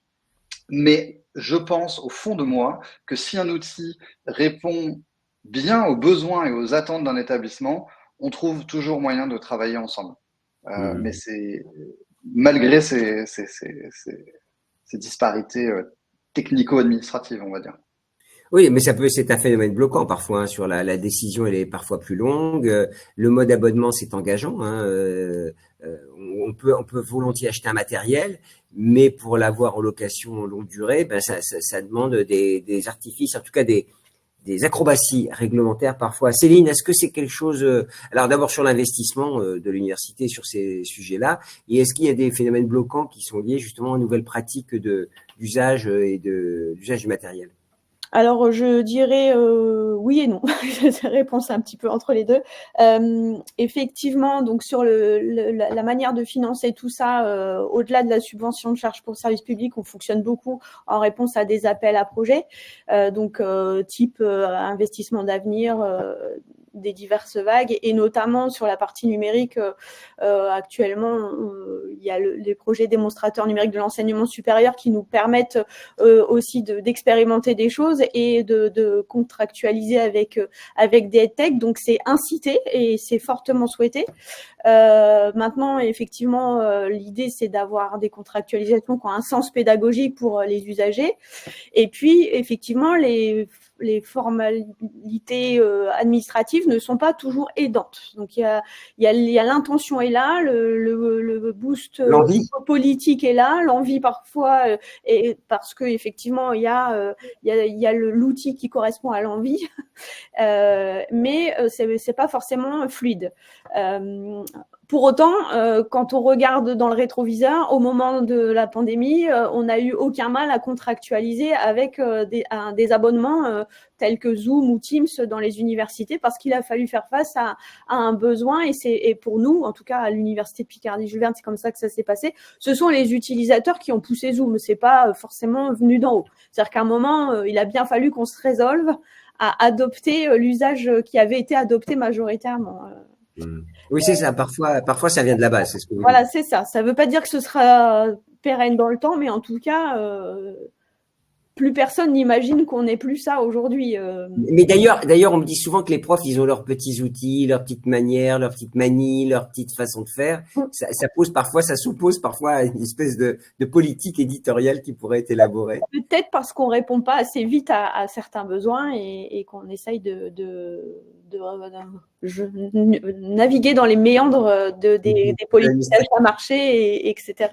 Mais je pense au fond de moi que si un outil répond bien aux besoins et aux attentes d'un établissement, on trouve toujours moyen de travailler ensemble. Mais c'est malgré ces disparités technico-administratives, on va dire. Oui, mais c'est un phénomène bloquant parfois hein, sur la décision, elle est parfois plus longue. Le mode abonnement, c'est engageant. Hein, on peut volontiers acheter un matériel, mais pour l'avoir en location longue durée, ben ça demande des artifices, en tout cas des acrobaties réglementaires parfois. Céline, est-ce que c'est quelque chose alors d'abord sur l'investissement de l'université sur ces sujets-là, et est-ce qu'il y a des phénomènes bloquants qui sont liés justement aux nouvelles pratiques d'usage et d'usage du matériel? Alors, je dirais oui et non. Réponse un petit peu entre les deux. Effectivement, donc sur la manière de financer tout ça, au-delà de la subvention de charges pour service public, on fonctionne beaucoup en réponse à des appels à projets, type investissement d'avenir, des diverses vagues, et notamment sur la partie numérique. Actuellement, il y a les projets démonstrateurs numériques de l'enseignement supérieur qui nous permettent aussi d'expérimenter des choses et de contractualiser avec des EdTech. Donc c'est incité et c'est fortement souhaité. Maintenant, effectivement, l'idée c'est d'avoir des contractualisations qui ont un sens pédagogique pour les usagers. Et puis, effectivement, les formalités administratives ne sont pas toujours aidantes. Donc, il y a l'intention est là, le boost politique est là, l'envie parfois, et parce que effectivement, il y a l'outil qui correspond à l'envie, mais c'est pas forcément fluide. Pour autant, quand on regarde dans le rétroviseur, au moment de la pandémie, on n'a eu aucun mal à contractualiser avec des abonnements tels que Zoom ou Teams dans les universités, parce qu'il a fallu faire face à un besoin, et pour nous, en tout cas à l'université de Picardie-Jules Verne, c'est comme ça que ça s'est passé. Ce sont les utilisateurs qui ont poussé Zoom, c'est pas forcément venu d'en haut. C'est-à-dire qu'à un moment, il a bien fallu qu'on se résolve à adopter l'usage qui avait été adopté majoritairement. Oui, c'est ça. Parfois, ça vient de la base. C'est ce que vous voilà, dites. c'est ça. Ça ne veut pas dire que ce sera pérenne dans le temps, mais en tout cas, plus personne n'imagine qu'on n'ait plus ça aujourd'hui. Mais d'ailleurs, on me dit souvent que les profs, ils ont leurs petits outils, leurs petites manières, leurs petites manies, leurs petites façons de faire. Ça s'oppose parfois à une espèce de politique éditoriale qui pourrait être élaborée. Peut-être parce qu'on répond pas assez vite à certains besoins et qu'on essaye de naviguer dans les méandres des politiques d'achat marché, etc.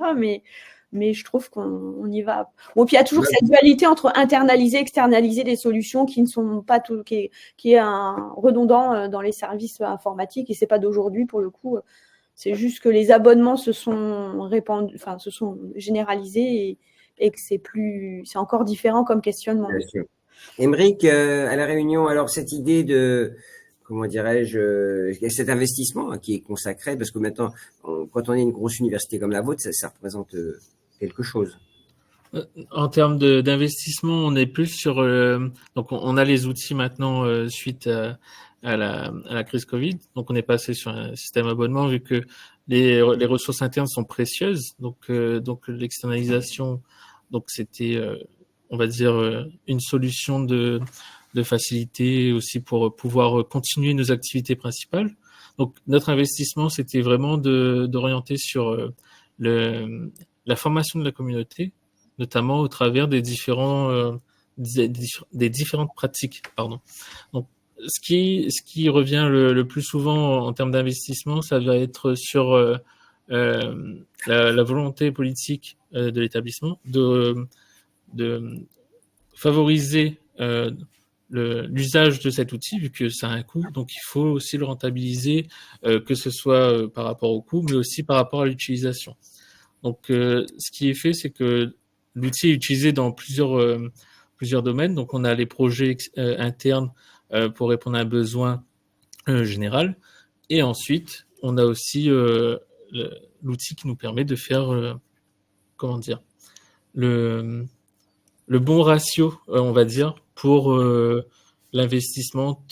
Mais je trouve qu'on y va. Bon, puis il y a toujours cette dualité entre internaliser, externaliser des solutions qui ne sont pas qui est un redondant dans les services informatiques, et c'est pas d'aujourd'hui pour le coup. C'est juste que les abonnements se sont généralisés et que c'est encore différent comme questionnement. Bien sûr. Aymeric, à la Réunion, alors cette idée de, comment dirais-je, cet investissement qui est consacré, parce que maintenant, quand on est une grosse université comme la vôtre, ça représente quelque chose. En termes d'investissement, on est plus sur donc on a les outils maintenant suite à la crise Covid. Donc on est passé sur un système abonnement vu que les ressources internes sont précieuses. Donc l'externalisation, donc c'était on va dire une solution de facilité aussi pour pouvoir continuer nos activités principales. Donc notre investissement, c'était vraiment d'orienter sur la formation de la communauté, notamment au travers des différentes pratiques. Donc, ce qui revient le plus souvent en termes d'investissement, ça va être sur la volonté politique de l'établissement de favoriser l'usage de cet outil, vu que ça a un coût. Donc, il faut aussi le rentabiliser, que ce soit par rapport au coût, mais aussi par rapport à l'utilisation. Donc, ce qui est fait, c'est que l'outil est utilisé dans plusieurs domaines. Donc, on a les projets internes pour répondre à un besoin général. Et ensuite, on a aussi l'outil qui nous permet de faire, le bon ratio, on va dire, pour l'investissement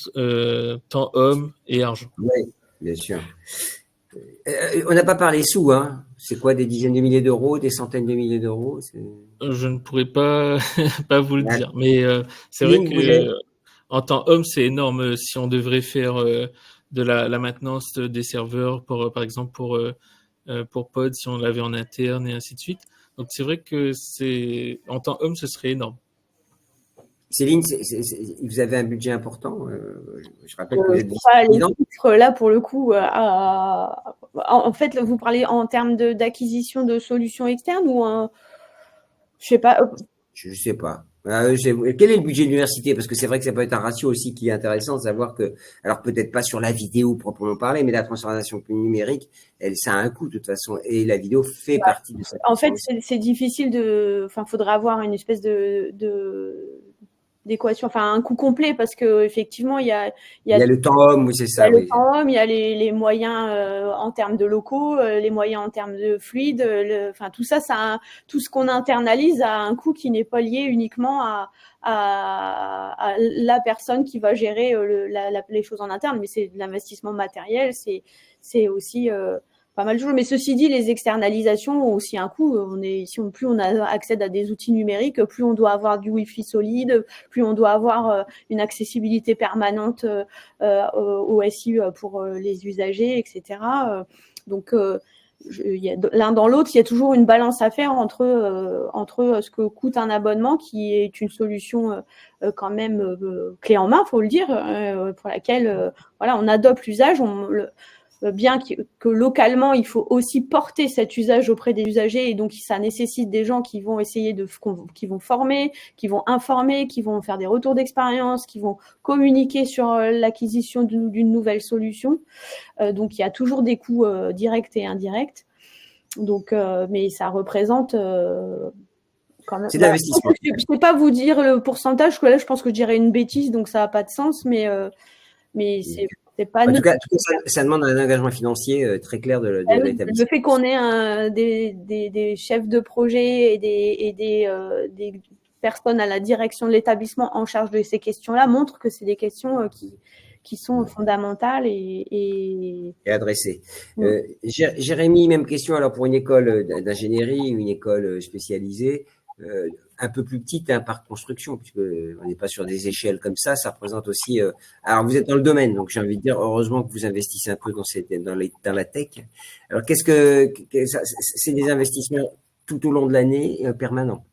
temps, homme et argent. Oui, bien sûr. On n'a pas parlé sous, hein. C'est quoi, des dizaines de milliers d'euros, des centaines de milliers d'euros? Je ne pourrais pas vous le dire, mais c'est vrai que en temps homme, c'est énorme. Si on devrait faire de la maintenance des serveurs, par exemple pour Pod, si on l'avait en interne et ainsi de suite. Donc c'est vrai que en temps homme, ce serait énorme. Céline, vous avez un budget important. Je rappelle que vous êtes les chiffres là pour le coup. En fait, vous parlez en termes d'acquisition de solutions externes ou je sais pas. Je sais pas. Quel est le budget de l'université? Parce que c'est vrai que ça peut être un ratio aussi qui est intéressant de savoir que, alors peut-être pas sur la vidéo proprement parlée, mais la transformation numérique, ça a un coût de toute façon, et la vidéo fait partie de ça. En fait, c'est difficile faudrait avoir une espèce de d'équation, enfin un coût complet, parce que effectivement il y a le temps homme, oui c'est ça. Il y a le temps homme, il y a les moyens en termes de locaux, les moyens en termes de fluides, enfin tout ça, tout ce qu'on internalise a un coût qui n'est pas lié uniquement à la personne qui va gérer les choses en interne, mais c'est de l'investissement matériel, c'est aussi pas mal de choses. Mais ceci dit, les externalisations ont aussi un coût. Plus on accède à des outils numériques, plus on doit avoir du Wi-Fi solide, plus on doit avoir une accessibilité permanente au SI pour les usagers, etc. Donc, l'un dans l'autre, il y a toujours une balance à faire entre ce que coûte un abonnement, qui est une solution quand même clé en main, faut le dire, pour laquelle voilà, on adopte l'usage, bien que localement, il faut aussi porter cet usage auprès des usagers, et donc ça nécessite des gens qui vont essayer qui vont former, qui vont informer, qui vont faire des retours d'expérience, qui vont communiquer sur l'acquisition d'une nouvelle solution. Donc il y a toujours des coûts directs et indirects. Donc, mais ça représente quand même. C'est de l'investissement. Je ne sais pas vous dire le pourcentage, parce que là, je pense que je dirais une bêtise, donc ça n'a pas de sens, mais c'est pas. En tout cas, ça demande un engagement financier très clair de l'établissement. Le fait qu'on ait des chefs de projet et des personnes à la direction de l'établissement en charge de ces questions-là montre que c'est des questions qui sont fondamentales et adressées. Jérémy, même question alors pour une école d'ingénierie, une école spécialisée, un peu plus petite par construction, puisque on n'est pas sur des échelles comme ça représente aussi. Alors vous êtes dans le domaine, donc j'ai envie de dire heureusement que vous investissez un peu dans la tech. Alors c'est des investissements tout au long de l'année permanents.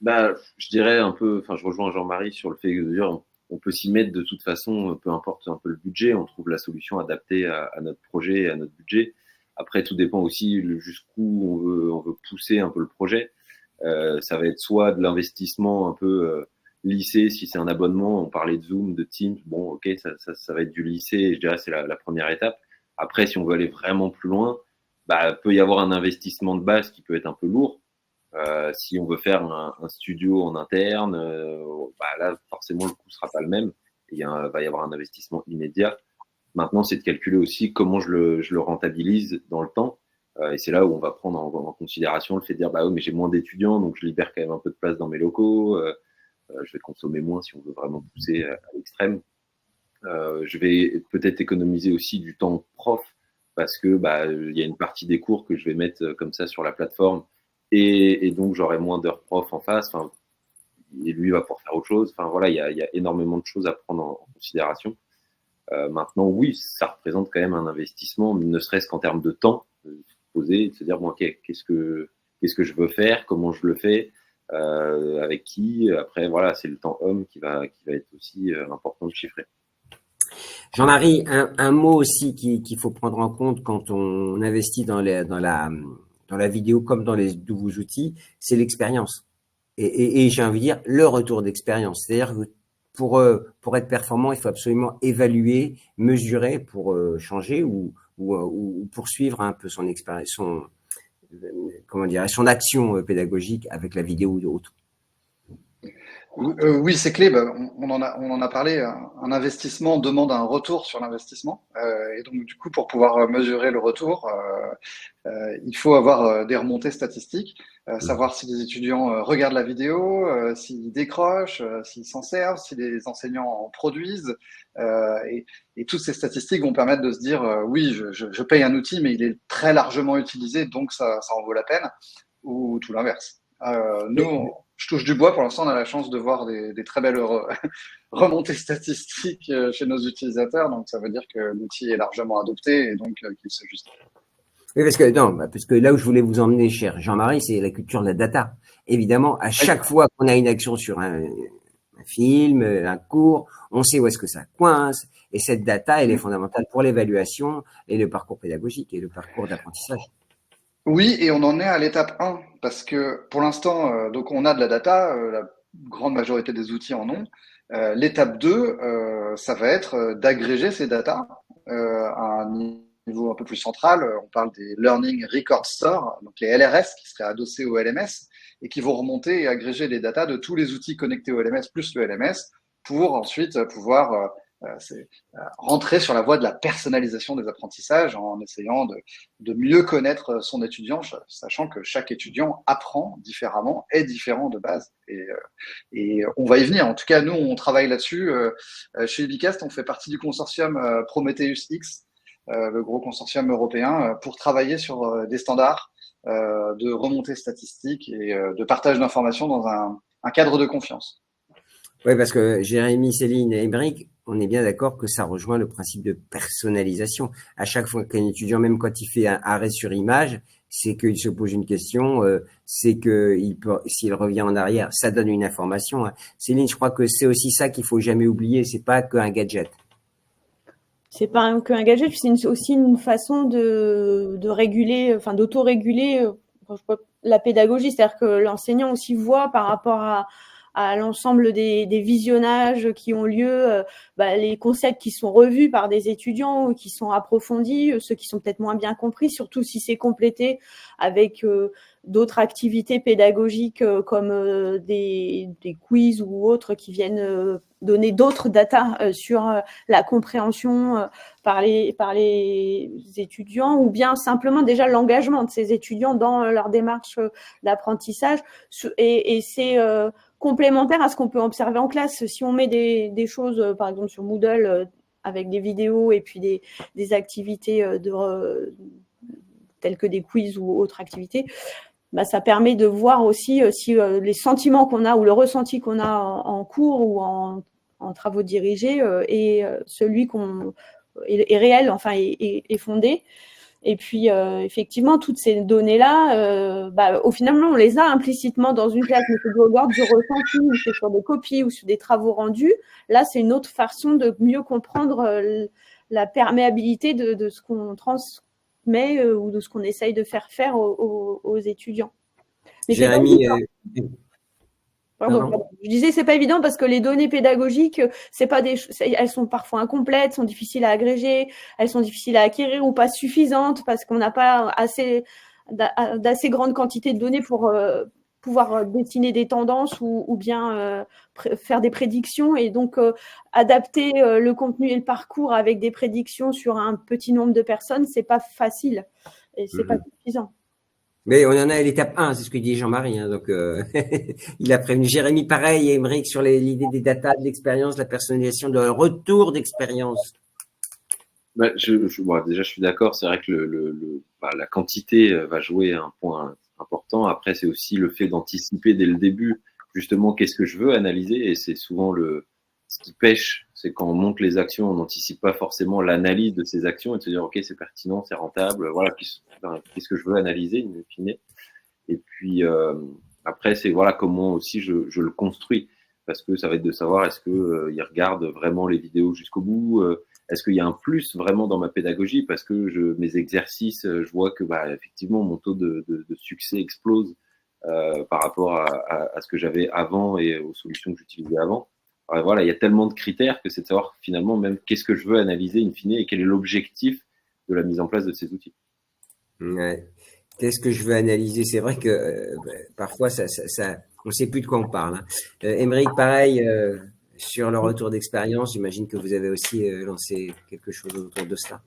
Je dirais un peu, enfin je rejoins Jean-Marie sur le fait de dire on peut s'y mettre de toute façon, peu importe un peu le budget, on trouve la solution adaptée à notre projet et à notre budget. Après tout dépend aussi jusqu'où on veut pousser un peu le projet. Ça va être soit de l'investissement un peu lissé, si c'est un abonnement, on parlait de Zoom, de Teams, bon ok, ça va être du lissé, et je dirais c'est la première étape. Après, si on veut aller vraiment plus loin, peut y avoir un investissement de base qui peut être un peu lourd. Si on veut faire un studio en interne, là forcément le coût sera pas le même, et va y avoir un investissement immédiat. Maintenant, c'est de calculer aussi comment je le rentabilise dans le temps. Et c'est là où on va prendre en considération le fait de dire oui, mais j'ai moins d'étudiants, donc je libère quand même un peu de place dans mes locaux. Je vais consommer moins si on veut vraiment pousser à l'extrême. Je vais peut-être économiser aussi du temps prof, parce que il y a une partie des cours que je vais mettre comme ça sur la plateforme, et donc j'aurai moins d'heures prof en face. Et lui va pouvoir faire autre chose. Voilà, il y a énormément de choses à prendre en considération. Maintenant, oui, ça représente quand même un investissement, ne serait-ce qu'en termes de temps. Poser, de se dire ok, qu'est-ce que je veux faire, comment je le fais, avec qui. Après voilà, c'est le temps homme qui va être aussi important de chiffrer. Jean-Marie, un mot aussi qu'il faut prendre en compte quand on investit dans la vidéo comme dans les nouveaux outils, c'est l'expérience. Et j'ai envie de dire le retour d'expérience. C'est-à-dire que pour être performant, il faut absolument évaluer, mesurer pour changer ou poursuivre un peu son expérience, son action pédagogique avec la vidéo ou autre. Oui, c'est clé. On en a parlé. Un investissement demande un retour sur l'investissement. Et donc, du coup, pour pouvoir mesurer le retour, il faut avoir des remontées statistiques, savoir si les étudiants regardent la vidéo, s'ils décrochent, s'ils s'en servent, si les enseignants en produisent. Et toutes ces statistiques vont permettre de se dire oui, je paye un outil, mais il est très largement utilisé, donc ça en vaut la peine, ou tout l'inverse. Je touche du bois, pour l'instant, on a la chance de voir des très belles remontées statistiques chez nos utilisateurs, donc ça veut dire que l'outil est largement adopté et donc qu'il se justifie. Oui, parce que là où je voulais vous emmener, cher Jean-Marie, c'est la culture de la data. Évidemment, à chaque fois qu'on a une action sur un film, un cours, on sait où est-ce que ça coince, et cette data, elle est fondamentale pour l'évaluation et le parcours pédagogique et le parcours d'apprentissage. Oui, et on en est à l'étape 1, parce que pour l'instant, donc on a de la data, la grande majorité des outils en ont. L'étape 2, ça va être d'agréger ces datas à un niveau un peu plus central, on parle des Learning Record Store, donc les LRS qui seraient adossés au LMS et qui vont remonter et agréger les datas de tous les outils connectés au LMS plus le LMS pour ensuite pouvoir rentrer sur la voie de la personnalisation des apprentissages en essayant de mieux connaître son étudiant, sachant que chaque étudiant apprend différemment, est différent de base. Et on va y venir. En tout cas, nous, on travaille là-dessus. Chez Ubicast, on fait partie du consortium Prometheus X, le gros consortium européen, pour travailler sur des standards de remontée statistique et de partage d'informations dans un cadre de confiance. Oui, parce que Jérémy, Céline et Émeric, on est bien d'accord que ça rejoint le principe de personnalisation. À chaque fois qu'un étudiant, même quand il fait un arrêt sur image, c'est qu'il se pose une question, c'est que s'il revient en arrière, ça donne une information. Céline, je crois que c'est aussi ça qu'il faut jamais oublier. C'est pas qu'un gadget. C'est pas qu'un gadget, c'est aussi une façon de réguler, enfin d'autoréguler la pédagogie. C'est-à-dire que l'enseignant aussi voit par rapport à l'ensemble des visionnages qui ont lieu, les concepts qui sont revus par des étudiants, qui sont approfondis, ceux qui sont peut-être moins bien compris, surtout si c'est complété avec d'autres activités pédagogiques comme des quiz ou autres qui viennent donner d'autres datas sur la compréhension par les étudiants, ou bien simplement déjà l'engagement de ces étudiants dans leur démarche d'apprentissage. Et c'est complémentaire à ce qu'on peut observer en classe. Si on met des choses, par exemple sur Moodle, avec des vidéos et puis des activités telles que des quiz ou autres activités, ça permet de voir aussi si les sentiments qu'on a ou le ressenti qu'on a en cours ou en travaux dirigés est celui qu'on est réel, enfin est fondé. Et puis, effectivement, toutes ces données-là, au final, on les a implicitement dans une classe, mais c'est de l'ordre du ressenti, ou c'est sur des copies ou sur des travaux rendus. Là, c'est une autre façon de mieux comprendre la perméabilité de ce qu'on transmet ou de ce qu'on essaye de faire aux étudiants. Mais Jérémy, Pardon. Je disais, c'est pas évident parce que les données pédagogiques, elles sont parfois incomplètes, sont difficiles à agréger, elles sont difficiles à acquérir ou pas suffisantes parce qu'on n'a pas d'assez grande quantité de données pour pouvoir dessiner des tendances ou bien faire des prédictions, et donc adapter le contenu et le parcours avec des prédictions sur un petit nombre de personnes, c'est pas facile et c'est pas suffisant. Mais on en a à l'étape 1, c'est ce que dit Jean-Marie. Donc, il a prévenu Jérémy, pareil, et Émeric sur l'idée des datas, de l'expérience, la personnalisation, de retour d'expérience. Déjà, je suis d'accord. C'est vrai que la quantité va jouer un point important. Après, c'est aussi le fait d'anticiper dès le début, justement, qu'est-ce que je veux analyser. Et c'est souvent ce qui pêche, c'est quand on monte les actions, on n'anticipe pas forcément l'analyse de ces actions et de se dire, OK, c'est pertinent, c'est rentable, voilà, qu'est-ce que je veux analyser, in fine. Et puis, après, c'est comment aussi je le construis, parce que ça va être de savoir, est-ce que il regarde vraiment les vidéos jusqu'au bout, est-ce qu'il y a un plus vraiment dans ma pédagogie, parce que mes exercices, je vois que, effectivement, mon taux de succès explose par rapport à ce que j'avais avant et aux solutions que j'utilisais avant. Alors, voilà, il y a tellement de critères que c'est de savoir finalement même qu'est-ce que je veux analyser in fine et quel est l'objectif de la mise en place de ces outils. Ouais. Qu'est-ce que je veux analyser? C'est vrai que parfois, on ne sait plus de quoi on parle. Émeric, pareil, sur le retour d'expérience, j'imagine que vous avez aussi lancé quelque chose autour de cela.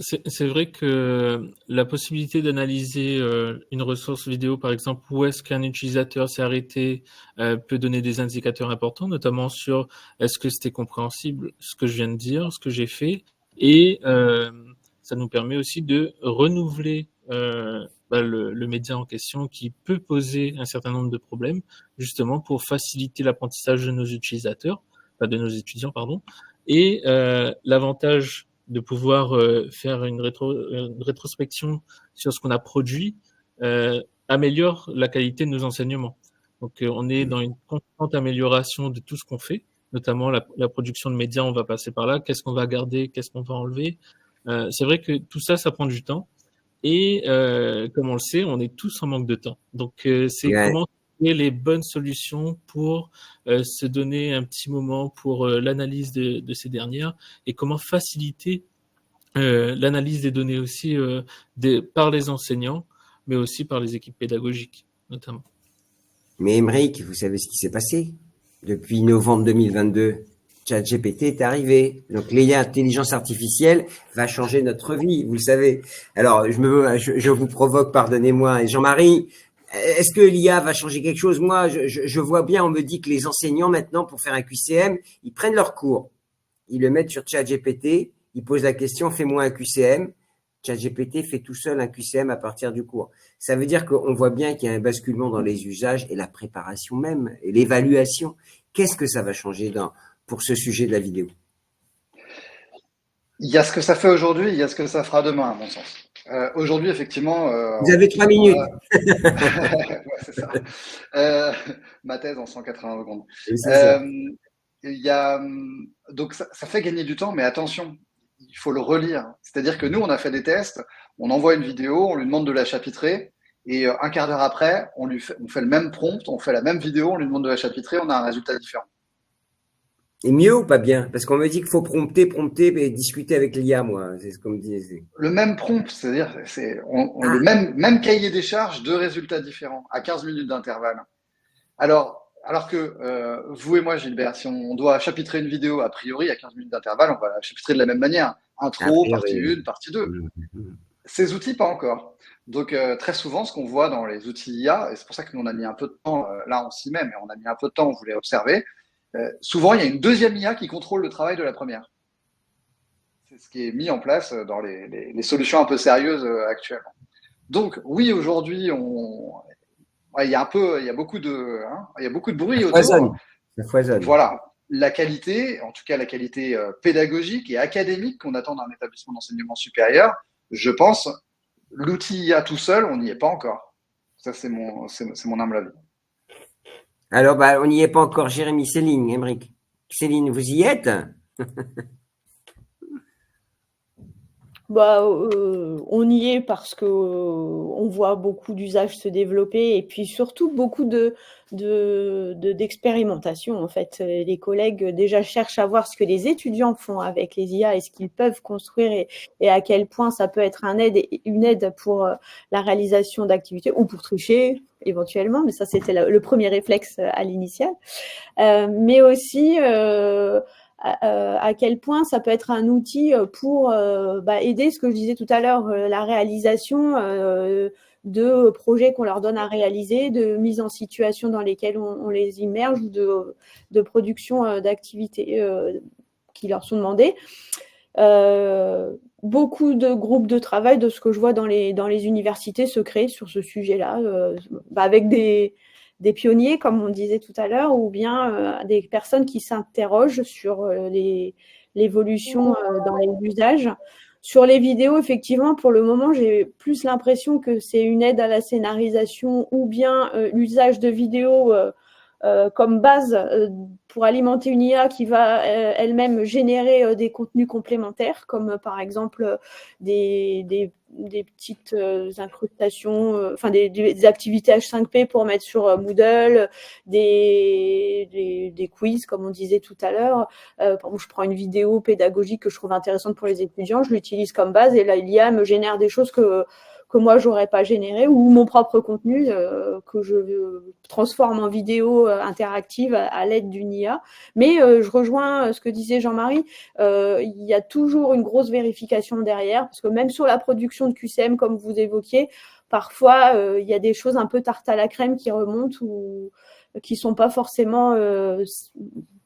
C'est vrai que la possibilité d'analyser une ressource vidéo, par exemple, où est-ce qu'un utilisateur s'est arrêté, peut donner des indicateurs importants, notamment sur est-ce que c'était compréhensible ce que je viens de dire, ce que j'ai fait, et ça nous permet aussi de renouveler le média en question qui peut poser un certain nombre de problèmes, justement pour faciliter l'apprentissage de nos utilisateurs, de nos étudiants, pardon, et l'avantage de pouvoir faire une rétrospection sur ce qu'on a produit améliore la qualité de nos enseignements. Donc, on est dans une constante amélioration de tout ce qu'on fait, notamment la production de médias, on va passer par là. Qu'est-ce qu'on va garder, qu'est-ce qu'on va enlever. C'est vrai que tout ça, ça prend du temps. Et comme on le sait, on est tous en manque de temps. Donc, c'est comment trouver les bonnes solutions pour se donner un petit moment pour l'analyse de ces dernières et comment faciliter l'analyse des données aussi par les enseignants, mais aussi par les équipes pédagogiques, notamment. Mais Émeric, vous savez ce qui s'est passé? Depuis novembre 2022, ChatGPT est arrivé. Donc, l'intelligence artificielle va changer notre vie, vous le savez. Alors, je vous provoque, pardonnez-moi. Et Jean-Marie, est-ce que l'IA va changer quelque chose? Moi, je vois bien, on me dit que les enseignants, maintenant, pour faire un QCM, ils prennent leur cours. Ils le mettent sur ChatGPT, ils posent la question, fais-moi un QCM. ChatGPT fait tout seul un QCM à partir du cours. Ça veut dire qu'on voit bien qu'il y a un basculement dans les usages et la préparation même, et l'évaluation. Qu'est-ce que ça va changer pour ce sujet de la vidéo? Il y a ce que ça fait aujourd'hui, il y a ce que ça fera demain, à mon sens. Aujourd'hui, effectivement… Vous avez 3 minutes. Ouais, c'est ça. Ma thèse en 180 secondes. Il y a, donc ça fait gagner du temps, mais attention, il faut le relire. C'est-à-dire que nous, on a fait des tests, on envoie une vidéo, on lui demande de la chapitrer, et un quart d'heure après, on fait le même prompt, on fait la même vidéo, on lui demande de la chapitrer, on a un résultat différent. Et mieux ou pas bien? Parce qu'on me dit qu'il faut prompter et discuter avec l'IA, moi. C'est ce qu'on me disait. Le même prompt, c'est-à-dire le même cahier des charges, deux résultats différents, à 15 minutes d'intervalle. Alors que vous et moi, Gilbert, si on doit chapitrer une vidéo a priori à 15 minutes d'intervalle, on va la chapitrer de la même manière. Intro, partie 1, partie 2. Ces outils, pas encore. Donc, très souvent, ce qu'on voit dans les outils IA, et c'est pour ça que nous, on a mis un peu de temps, là, on s'y met, mais on a mis un peu de temps, on voulait observer. Souvent, il y a une deuxième IA qui contrôle le travail de la première. C'est ce qui est mis en place dans les solutions un peu sérieuses actuellement. Donc, oui, aujourd'hui, il y a beaucoup de bruit autour. Ça foisonne. Voilà. La qualité, en tout cas la qualité pédagogique et académique qu'on attend d'un établissement d'enseignement supérieur, je pense, l'outil IA tout seul, on n'y est pas encore. Ça, c'est mon humble avis. Alors, on n'y est pas encore, Jérémy. Céline, Émeric. Céline, vous y êtes? On y est parce que on voit beaucoup d'usages se développer et puis surtout beaucoup d'expérimentation. En fait, les collègues déjà cherchent à voir ce que les étudiants font avec les IA et ce qu'ils peuvent construire et à quel point ça peut être une aide pour la réalisation d'activités ou pour tricher éventuellement. Mais ça, c'était le premier réflexe à l'initial. Mais aussi à quel point ça peut être un outil pour aider, ce que je disais tout à l'heure, la réalisation de projets qu'on leur donne à réaliser, de mise en situation dans lesquelles on les immerge ou de production d'activités qui leur sont demandées. Beaucoup de groupes de travail, de ce que je vois dans les universités, se créent sur ce sujet-là, avec des pionniers, comme on disait tout à l'heure, ou bien des personnes qui s'interrogent sur l'évolution dans les usages. Sur les vidéos, effectivement, pour le moment, j'ai plus l'impression que c'est une aide à la scénarisation ou bien l'usage de vidéos comme base pour alimenter une IA qui va elle-même générer des contenus complémentaires, comme par exemple des petites incrustations, enfin des activités H5P pour mettre sur Moodle, des quiz, comme on disait tout à l'heure. Par exemple, je prends une vidéo pédagogique que je trouve intéressante pour les étudiants, je l'utilise comme base et là, l'IA me génère des choses que moi, je n'aurais pas généré, ou mon propre contenu que je transforme en vidéo interactive à l'aide d'une IA. Mais je rejoins ce que disait Jean-Marie, il y a toujours une grosse vérification derrière, parce que même sur la production de QCM, comme vous évoquiez, parfois, il y a des choses un peu tarte à la crème qui remontent ou qui ne sont pas forcément…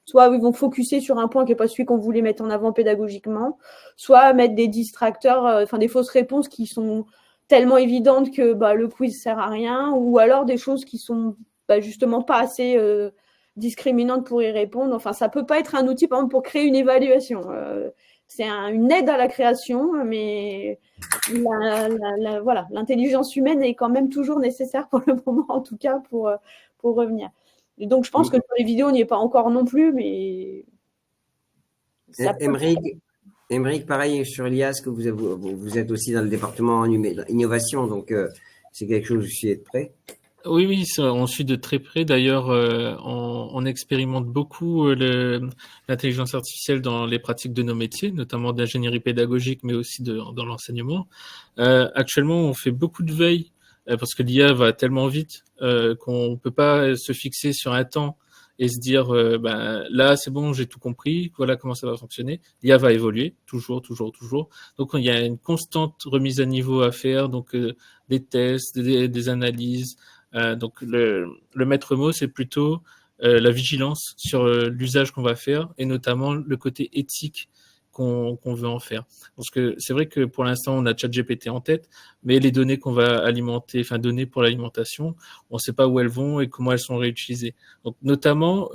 soit ils vont focuser sur un point qui n'est pas celui qu'on voulait mettre en avant pédagogiquement, soit mettre des distracteurs, des fausses réponses qui sont tellement évidente que le quiz sert à rien, ou alors des choses qui sont justement pas assez discriminantes pour y répondre. Enfin, ça peut pas être un outil, par exemple, pour créer une évaluation. C'est une aide à la création, mais voilà, l'intelligence humaine est quand même toujours nécessaire pour le moment, en tout cas, pour revenir. Et donc, je pense que sur les vidéos, on n'y est pas encore non plus, mais… Émeric, pareil sur l'IA, que vous êtes aussi dans le département innovation, donc c'est quelque chose aussi à être prêt. Oui, on suit de très près. D'ailleurs, on expérimente beaucoup l'intelligence artificielle dans les pratiques de nos métiers, notamment d'ingénierie pédagogique, mais aussi dans l'enseignement. Actuellement, on fait beaucoup de veille parce que l'IA va tellement vite qu'on peut pas se fixer sur un temps et se dire là c'est bon, j'ai tout compris, voilà comment ça va fonctionner. L'IA va évoluer toujours. Donc il y a une constante remise à niveau à faire, donc des tests, des analyses. Donc le maître mot, c'est plutôt la vigilance sur l'usage qu'on va faire et notamment le côté éthique qu'on veut en faire. Parce que c'est vrai que pour l'instant, on a ChatGPT en tête, mais les données qu'on va alimenter, enfin données pour l'alimentation, on ne sait pas où elles vont et comment elles sont réutilisées. Donc notamment,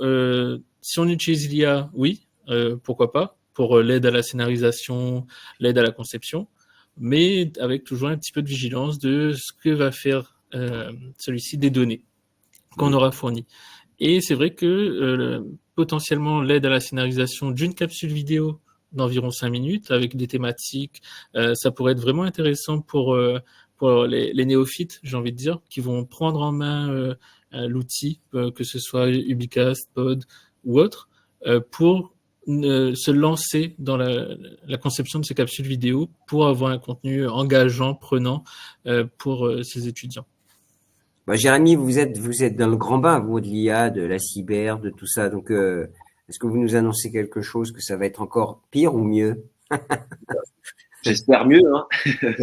si on utilise l'IA, oui, pourquoi pas, pour l'aide à la scénarisation, l'aide à la conception, mais avec toujours un petit peu de vigilance de ce que va faire celui-ci des données qu'on aura fournies. Et c'est vrai que potentiellement l'aide à la scénarisation d'une capsule vidéo d'environ 5 minutes avec des thématiques, ça pourrait être vraiment intéressant pour les néophytes, j'ai envie de dire, qui vont prendre en main l'outil, que ce soit Ubicast, Pod ou autre, pour se lancer dans la conception de ces capsules vidéo pour avoir un contenu engageant, prenant pour ces étudiants. Jérémy, vous êtes dans le grand bain, vous, de l'IA, de la cyber, de tout ça. Donc, est-ce que vous nous annoncez quelque chose que ça va être encore pire ou mieux? J'espère mieux, hein.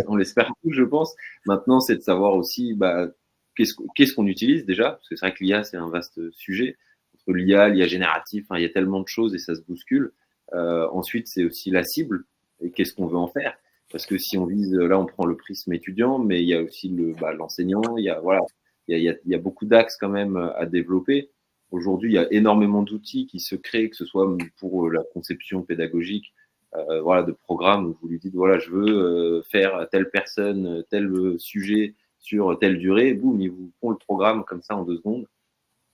On l'espère tous, je pense. Maintenant, c'est de savoir aussi qu'est-ce qu'on utilise déjà, parce que c'est vrai que l'IA, c'est un vaste sujet. Entre l'IA générative, il y a tellement de choses et ça se bouscule. Ensuite, c'est aussi la cible et qu'est-ce qu'on veut en faire. Parce que si on vise, là, on prend le prisme étudiant, mais il y a aussi l'enseignant. Il y a beaucoup d'axes quand même à développer. Aujourd'hui, il y a énormément d'outils qui se créent, que ce soit pour la conception pédagogique, de programmes où vous lui dites voilà, je veux faire à telle personne tel sujet sur telle durée, boum, ils vous font le programme comme ça en 2 secondes.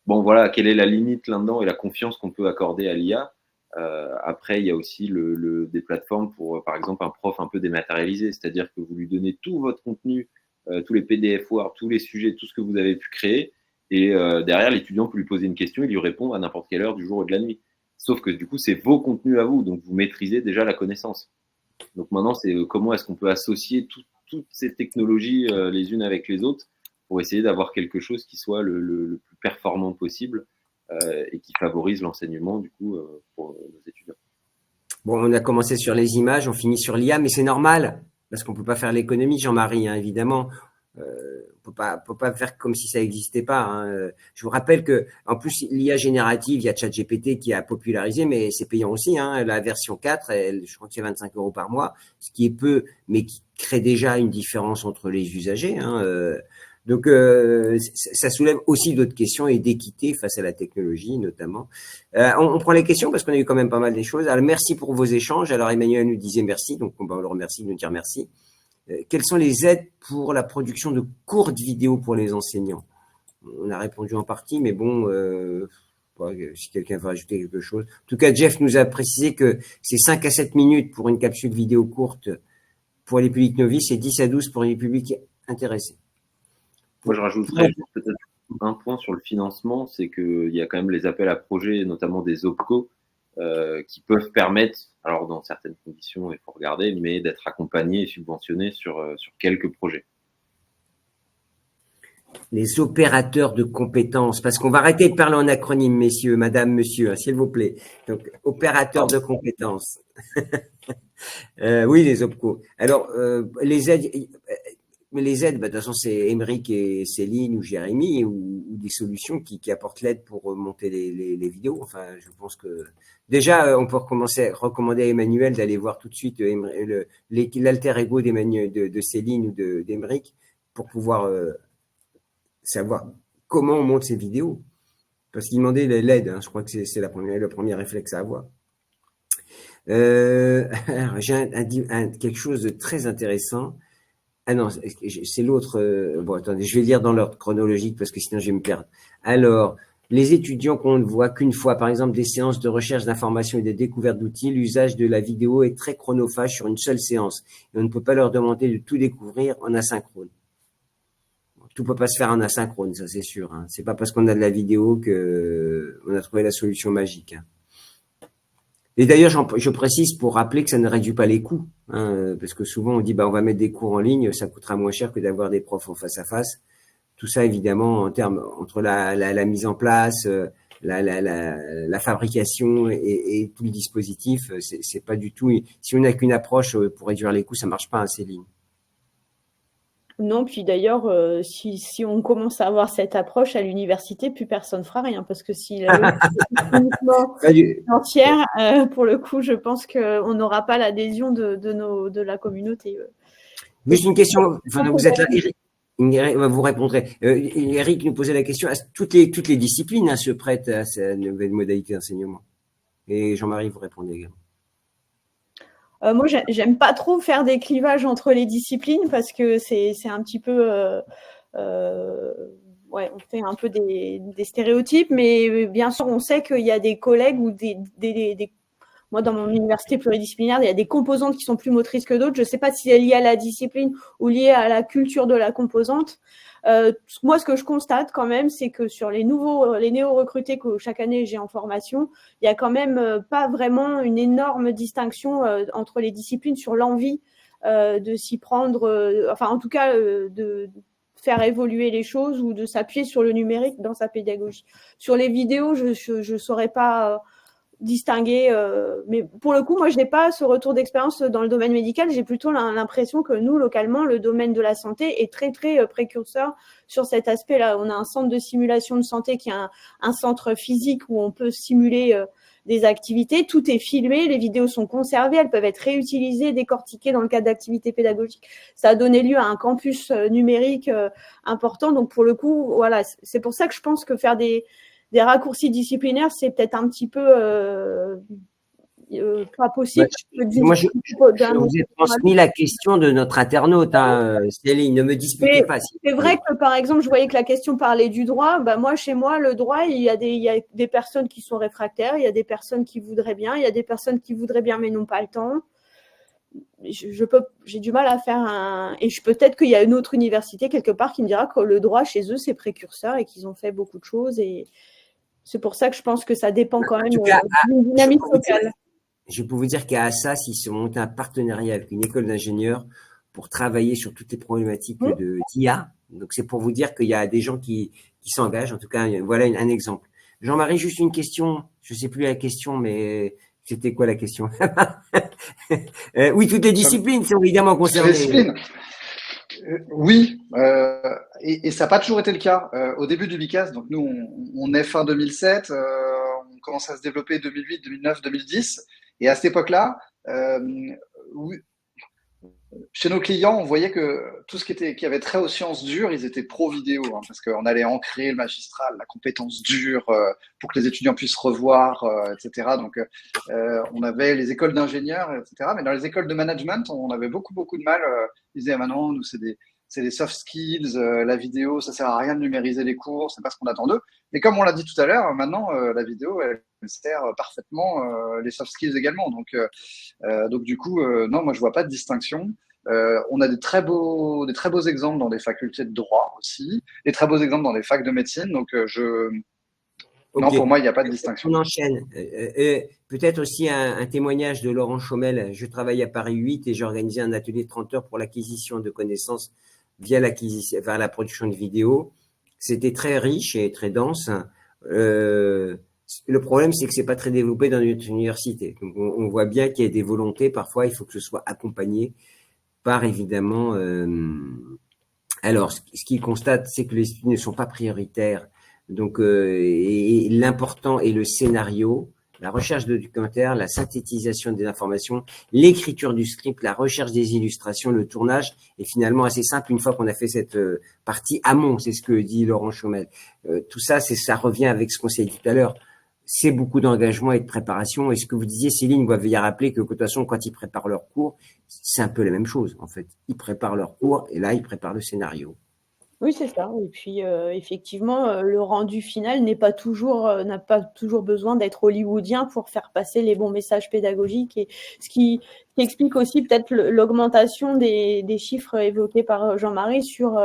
Bon, voilà, quelle est la limite là-dedans et la confiance qu'on peut accorder à l'IA. Après, il y a aussi des plateformes pour, par exemple, un prof un peu dématérialisé, c'est-à-dire que vous lui donnez tout votre contenu, tous les PDF Word, tous les sujets, tout ce que vous avez pu créer, et derrière, l'étudiant peut lui poser une question, il lui répond à n'importe quelle heure du jour ou de la nuit. Sauf que du coup, c'est vos contenus à vous, donc vous maîtrisez déjà la connaissance. Donc maintenant, c'est comment est-ce qu'on peut associer toutes ces technologies les unes avec les autres pour essayer d'avoir quelque chose qui soit le plus performant possible et qui favorise l'enseignement du coup pour nos étudiants. Bon, on a commencé sur les images, on finit sur l'IA, mais c'est normal, parce qu'on peut pas faire l'économie, Jean-Marie, hein, évidemment. On peut pas faire comme si ça n'existait pas. Hein. Je vous rappelle que, en plus, l'IA générative, il y a ChatGPT qui a popularisé, mais c'est payant aussi. Hein. La version 4, je crois que c'est 25 € par mois, ce qui est peu, mais qui crée déjà une différence entre les usagers. Hein. Donc, ça soulève aussi d'autres questions et d'équité face à la technologie, notamment. On prend les questions parce qu'on a eu quand même pas mal des choses. Alors, merci pour vos échanges. Alors, Emmanuel nous disait merci, donc on le remercie de nous dire merci. Quelles sont les aides pour la production de courtes vidéos pour les enseignants? On a répondu en partie, mais bon, si quelqu'un veut ajouter quelque chose. En tout cas, Jeff nous a précisé que c'est 5 à 7 minutes pour une capsule vidéo courte pour les publics novices et 10 à 12 pour les publics intéressés. Moi, je rajouterais peut-être un point sur le financement, c'est qu'il y a quand même les appels à projets, notamment des OPCO, qui peuvent permettre, alors dans certaines conditions, il faut regarder, mais d'être accompagnés et subventionnés sur quelques projets. Les opérateurs de compétences, parce qu'on va arrêter de parler en acronyme, messieurs, madame, monsieur, hein, s'il vous plaît. Donc, opérateurs de compétences. Oui, les OPCO. Alors, les aides, de toute façon, c'est Émeric et Céline ou Jérémy ou des solutions qui apportent l'aide pour monter les vidéos. Enfin, je pense que déjà, on peut recommander à Emmanuel d'aller voir tout de suite l'alter ego de Céline ou d'Émeric pour pouvoir savoir comment on monte ces vidéos. Parce qu'il demandait l'aide, hein, je crois que c'est le premier réflexe à avoir. J'ai quelque chose de très intéressant. Ah non, c'est l'autre. Bon, attendez, je vais lire dans l'ordre chronologique parce que sinon je vais me perdre. Alors, les étudiants qu'on ne voit qu'une fois, par exemple des séances de recherche d'informations et de découverte d'outils, l'usage de la vidéo est très chronophage sur une seule séance. Et on ne peut pas leur demander de tout découvrir en asynchrone. Bon, tout peut pas se faire en asynchrone, ça c'est sûr. Hein. C'est pas parce qu'on a de la vidéo que on a trouvé la solution magique. Hein. Et d'ailleurs, je précise pour rappeler que ça ne réduit pas les coûts, hein, parce que souvent on dit on va mettre des cours en ligne, ça coûtera moins cher que d'avoir des profs en face à face. Tout ça évidemment en termes entre la mise en place, la fabrication et tout le dispositif, c'est pas du tout. Si on n'a qu'une approche pour réduire les coûts, ça marche pas, hein, Céline. Non, puis d'ailleurs, si on commence à avoir cette approche à l'université, plus personne fera rien, parce que si la logique est uniquement entière, pour le coup, je pense qu'on n'aura pas l'adhésion de la communauté. Juste une question, vous êtes là, Eric, vous répondrez. Eric nous posait la question, toutes les disciplines se prêtent à cette nouvelle modalité d'enseignement. Et Jean-Marie, vous répondez également. Moi, j'aime pas trop faire des clivages entre les disciplines parce que c'est un petit peu, ouais, on fait un peu des stéréotypes, mais bien sûr, on sait qu'il y a des collègues ou moi, dans mon université pluridisciplinaire, il y a des composantes qui sont plus motrices que d'autres. Je ne sais pas si c'est lié à la discipline ou lié à la culture de la composante. Moi, ce que je constate quand même, c'est que sur les néo-recrutés que chaque année j'ai en formation, il y a quand même pas vraiment une énorme distinction entre les disciplines sur l'envie de s'y prendre, enfin en tout cas de faire évoluer les choses ou de s'appuyer sur le numérique dans sa pédagogie. Sur les vidéos, je saurais pas distinguer, mais pour le coup, moi, je n'ai pas ce retour d'expérience dans le domaine médical. J'ai plutôt l'impression que nous, localement, le domaine de la santé est très, très précurseur sur cet aspect-là. On a un centre de simulation de santé qui est un centre physique où on peut simuler des activités. Tout est filmé, les vidéos sont conservées, elles peuvent être réutilisées, décortiquées dans le cadre d'activités pédagogiques. Ça a donné lieu à un campus numérique important. Donc, pour le coup, voilà, c'est pour ça que je pense que faire des raccourcis disciplinaires, c'est peut-être un petit peu pas possible. Moi, je vous ai transmis la question de notre internaute, hein, Céline, ne me disputez pas. C'est vrai que, par exemple, je voyais que la question parlait du droit. Moi, chez moi, le droit, il y a des personnes qui sont réfractaires, il y a des personnes qui voudraient bien, il y a des personnes qui voudraient bien mais n'ont pas le temps. J'ai du mal à faire et peut-être qu'il y a une autre université quelque part qui me dira que le droit chez eux, c'est précurseur et qu'ils ont fait beaucoup de choses et c'est pour ça que je pense que ça dépend quand même d'une dynamique locale. Je peux vous dire qu'à Assas, ils se montent un partenariat avec une école d'ingénieurs pour travailler sur toutes les problématiques d'IA. Donc, c'est pour vous dire qu'il y a des gens qui s'engagent. En tout cas, voilà un exemple. Jean-Marie, juste une question. Je ne sais plus la question, mais c'était quoi la question? Oui, toutes les disciplines sont évidemment concernées. Oui, et ça n'a pas toujours été le cas. Au début du BICAS, donc nous, on est fin 2007, on commence à se développer 2008, 2009, 2010. Et à cette époque-là, oui, chez nos clients, on voyait que tout ce qui avait trait aux sciences dures, ils étaient pro-vidéo, hein, parce qu'on allait ancrer le magistral, la compétence dure, pour que les étudiants puissent revoir, etc. Donc, on avait les écoles d'ingénieurs, etc. Mais dans les écoles de management, on avait beaucoup de mal. Ils disaient, non, nous, c'est des soft skills, la vidéo, ça sert à rien de numériser les cours, c'est pas ce qu'on attend d'eux. Mais comme on l'a dit tout à l'heure, maintenant, la vidéo, elle sert parfaitement les soft skills également. Donc du coup, non, moi je vois pas de distinction. On a des très beaux exemples dans des facultés de droit aussi, des très beaux exemples dans des facs de médecine. Donc non, pour moi, il n'y a pas de distinction. On enchaîne. Peut-être aussi un témoignage de Laurent Chaumel. Je travaille à Paris 8 et j'ai organisé un atelier de 30 heures pour l'acquisition de connaissances via la production de vidéos. C'était très riche et très dense. Le problème, c'est que c'est pas très développé dans notre université. Donc, on voit bien qu'il y a des volontés. Parfois, il faut que ce soit accompagné par, évidemment… Alors, ce qu'il constate, c'est que les études ne sont pas prioritaires. Donc, et l'important est le scénario, la recherche de documentaires, la synthétisation des informations, l'écriture du script, la recherche des illustrations, le tournage est finalement assez simple une fois qu'on a fait cette partie amont. C'est ce que dit Laurent Chaumel. Tout ça, ça revient avec ce qu'on s'est dit tout à l'heure. C'est beaucoup d'engagement et de préparation. Et ce que vous disiez, Céline, vous m'avez rappelé que de toute façon, quand ils préparent leur cours, c'est un peu la même chose, en fait. Ils préparent leur cours et là, ils préparent le scénario. Oui, c'est ça. Et puis, effectivement, le rendu final n'a pas toujours besoin d'être hollywoodien pour faire passer les bons messages pédagogiques. Et ce qui explique aussi peut-être l'augmentation des chiffres évoqués par Jean-Marie sur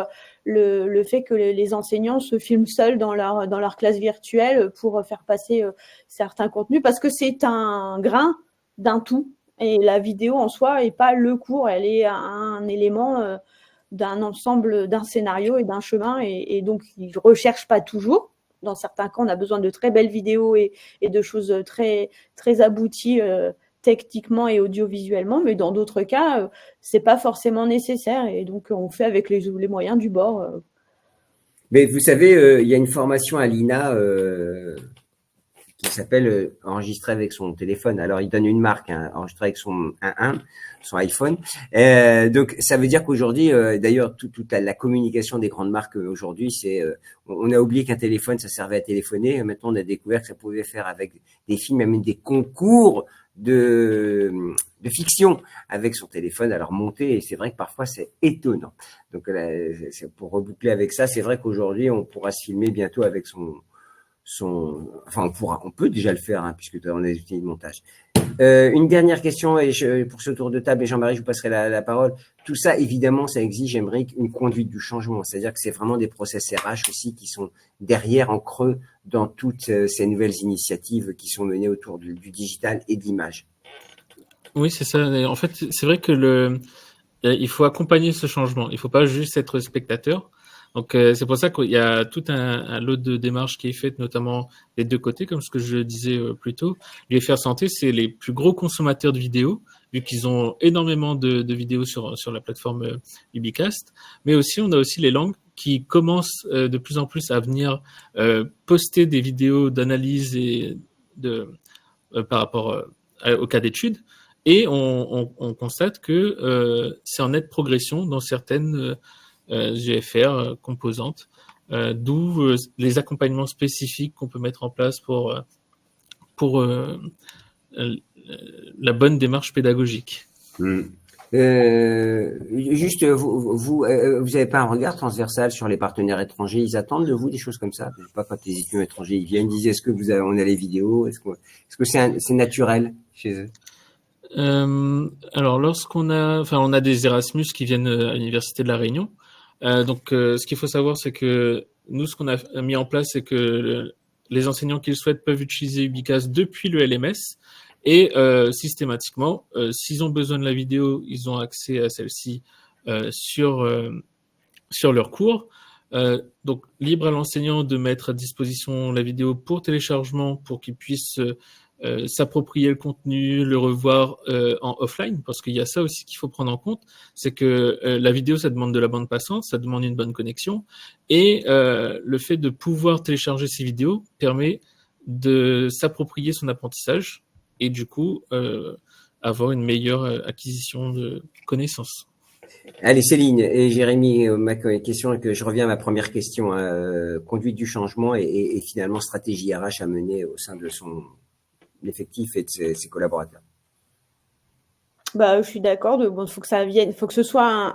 le fait que les enseignants se filment seuls dans leur classe virtuelle pour faire passer certains contenus, parce que c'est un grain d'un tout. Et la vidéo en soi n'est pas le cours, elle est un élément d'un ensemble, d'un scénario et d'un chemin. Et donc, ils ne recherchent pas toujours. Dans certains cas, on a besoin de très belles vidéos et de choses très, très abouties techniquement et audiovisuellement, mais dans d'autres cas, c'est pas forcément nécessaire. Et donc, on fait avec les moyens du bord. Mais vous savez, il y a une formation à l'INA qui s'appelle enregistrer avec son téléphone. Alors, il donne une marque, hein, enregistrer avec son iPhone. Donc, ça veut dire qu'aujourd'hui, d'ailleurs, toute la communication des grandes marques aujourd'hui, c'est, on a oublié qu'un téléphone, ça servait à téléphoner. Maintenant, on a découvert que ça pouvait faire avec des films, même des concours de fiction avec son téléphone à leur monter. Et c'est vrai que parfois, c'est étonnant. Donc, pour reboucler avec ça, c'est vrai qu'aujourd'hui, on pourra se filmer bientôt avec enfin, on peut déjà le faire, hein, puisque on a des outils de montage. Une dernière question pour ce tour de table, et Jean-Marie, je vous passerai la parole. Tout ça, évidemment, ça exige, Aymeric, une conduite du changement. C'est-à-dire que c'est vraiment des process RH aussi qui sont derrière, en creux, dans toutes ces nouvelles initiatives qui sont menées autour du digital et de l'image. Oui, c'est ça. Et en fait, c'est vrai que il faut accompagner ce changement. Il ne faut pas juste être spectateur. Donc, c'est pour ça qu'il y a tout un lot de démarches qui est faite, notamment des deux côtés, comme ce que je disais plus tôt. L'UFR Santé, c'est les plus gros consommateurs de vidéos, vu qu'ils ont énormément de vidéos sur la plateforme Ubicast. Mais aussi, on a aussi les langues qui commencent de plus en plus à venir poster des vidéos d'analyse et par rapport au cas d'étude. Et on constate que c'est en nette progression dans certaines GFR composantes, d'où les accompagnements spécifiques qu'on peut mettre en place pour la bonne démarche pédagogique. Juste, vous avez pas un regard transversal sur les partenaires étrangers? Ils attendent de vous des choses comme ça? Je sais pas, quand les étudiants étrangers ils viennent, ils disent est-ce que on a les vidéos? Est-ce que c'est naturel chez eux? Alors, on a des Erasmus qui viennent à l'Université de La Réunion. Donc, ce qu'il faut savoir, c'est que nous, ce qu'on a mis en place, c'est que les enseignants qui le souhaitent peuvent utiliser Ubicast depuis le LMS. Et systématiquement, s'ils ont besoin de la vidéo, ils ont accès à celle-ci sur leur cours. Donc, libre à l'enseignant de mettre à disposition la vidéo pour téléchargement, pour qu'il puisse s'approprier le contenu, le revoir en offline, parce qu'il y a ça aussi qu'il faut prendre en compte, c'est que la vidéo, ça demande de la bande passante, ça demande une bonne connexion, et le fait de pouvoir télécharger ces vidéos permet de s'approprier son apprentissage, et du coup, avoir une meilleure acquisition de connaissances. Allez, Céline et Jérémy, ma question est que je reviens à ma première question, conduite du changement et finalement stratégie RH à mener au sein de son effectif et de ses collaborateurs. Je suis d'accord. Bon, faut que ça vienne, faut que ce soit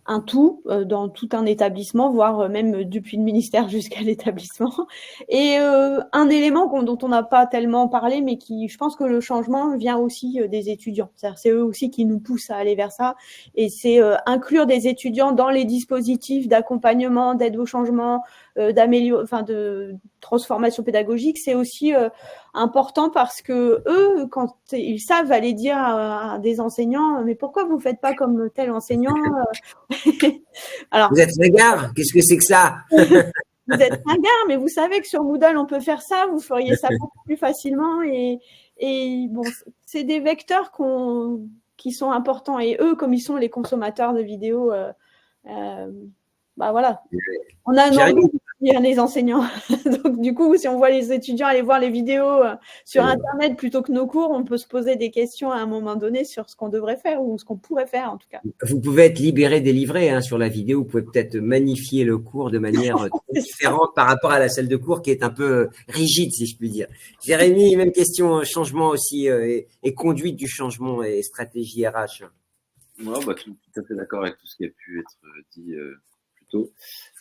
un tout dans tout un établissement, voire même depuis le ministère jusqu'à l'établissement. Et un élément dont on n'a pas tellement parlé, mais qui, je pense que le changement vient aussi des étudiants. C'est eux aussi qui nous poussent à aller vers ça. Et c'est inclure des étudiants dans les dispositifs d'accompagnement, d'aide au changement, de transformation pédagogique. C'est aussi important parce que eux, quand ils savent aller dire à des enseignants, mais pourquoi vous faites pas comme tel enseignant? Alors, vous êtes ringard? Qu'est-ce que c'est que ça? Vous êtes ringard, mais vous savez que sur Moodle, on peut faire ça, vous feriez ça beaucoup plus facilement. Et bon, c'est des vecteurs qui sont importants. Et eux, comme ils sont les consommateurs de vidéos, voilà. On a un envie les enseignants. Donc, du coup, si on voit les étudiants aller voir les vidéos sur Internet plutôt que nos cours, on peut se poser des questions à un moment donné sur ce qu'on devrait faire ou ce qu'on pourrait faire, en tout cas. Vous pouvez être libéré, délivré sur la vidéo. Vous pouvez peut-être magnifier le cours de manière différente par rapport à la salle de cours qui est un peu rigide, si je puis dire. Jérémy, même question, changement aussi et conduite du changement et stratégie RH. Ouais, tout à fait d'accord avec tout ce qui a pu être dit tôt.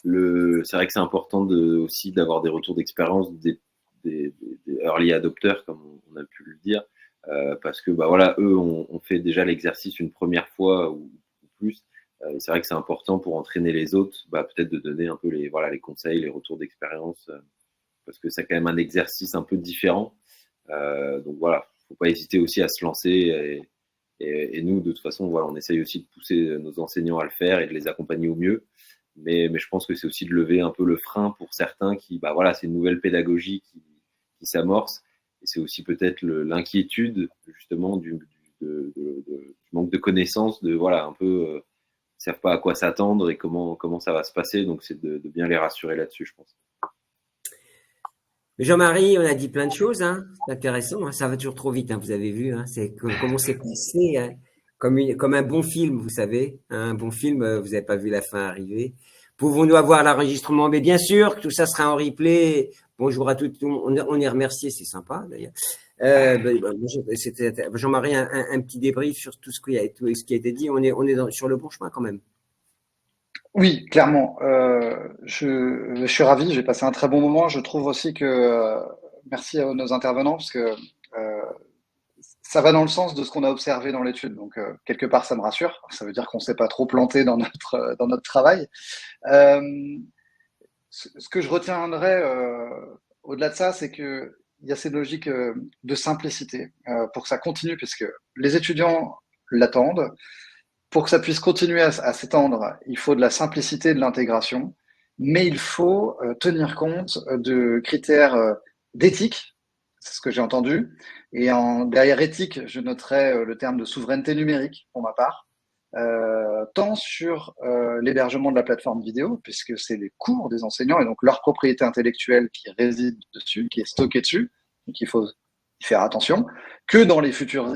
C'est vrai que c'est important aussi d'avoir des retours d'expérience des early adopters, comme on a pu le dire, parce que voilà, eux ont fait déjà l'exercice une première fois ou plus. C'est vrai que c'est important pour entraîner les autres, peut-être de donner un peu les conseils, les retours d'expérience, parce que c'est quand même un exercice un peu différent. Donc voilà, faut pas hésiter aussi à se lancer. Et nous, de toute façon, on essaye aussi de pousser nos enseignants à le faire et de les accompagner au mieux. Mais je pense que c'est aussi de lever un peu le frein pour certains qui, c'est une nouvelle pédagogie qui s'amorce. Et c'est aussi peut-être l'inquiétude, justement, du manque de connaissances, un peu, ils savent pas à quoi s'attendre et comment ça va se passer. Donc, c'est de bien les rassurer là-dessus, je pense. Jean-Marie, on a dit plein de choses, hein. C'est intéressant, hein. Ça va toujours trop vite, hein, vous avez vu, hein. C'est comment c'est passé, hein. Comme un bon film, vous savez, hein. Un bon film, vous n'avez pas vu la fin arriver. Pouvons-nous avoir l'enregistrement? Mais bien sûr, tout ça sera en replay. Bonjour à tous, on est remercié, c'est sympa d'ailleurs. C'était Jean-Marie, un petit débrief sur tout ce qui a été dit. On est sur le bon chemin quand même. Oui, clairement. Je suis ravi, j'ai passé un très bon moment. Je trouve aussi que, merci à nos intervenants, parce que ça va dans le sens de ce qu'on a observé dans l'étude. Donc, quelque part, ça me rassure. Ça veut dire qu'on ne s'est pas trop planté dans notre travail. Ce que je retiendrai au-delà de ça, c'est qu'il y a cette logique de simplicité pour que ça continue, puisque les étudiants l'attendent. Pour que ça puisse continuer à s'étendre, il faut de la simplicité et de l'intégration, mais il faut tenir compte de critères d'éthique, c'est ce que j'ai entendu. Et derrière éthique, je noterai le terme de souveraineté numérique pour ma part, tant sur l'hébergement de la plateforme vidéo, puisque c'est les cours des enseignants et donc leur propriété intellectuelle qui réside dessus, qui est stockée dessus, donc il faut faire attention, que dans les futurs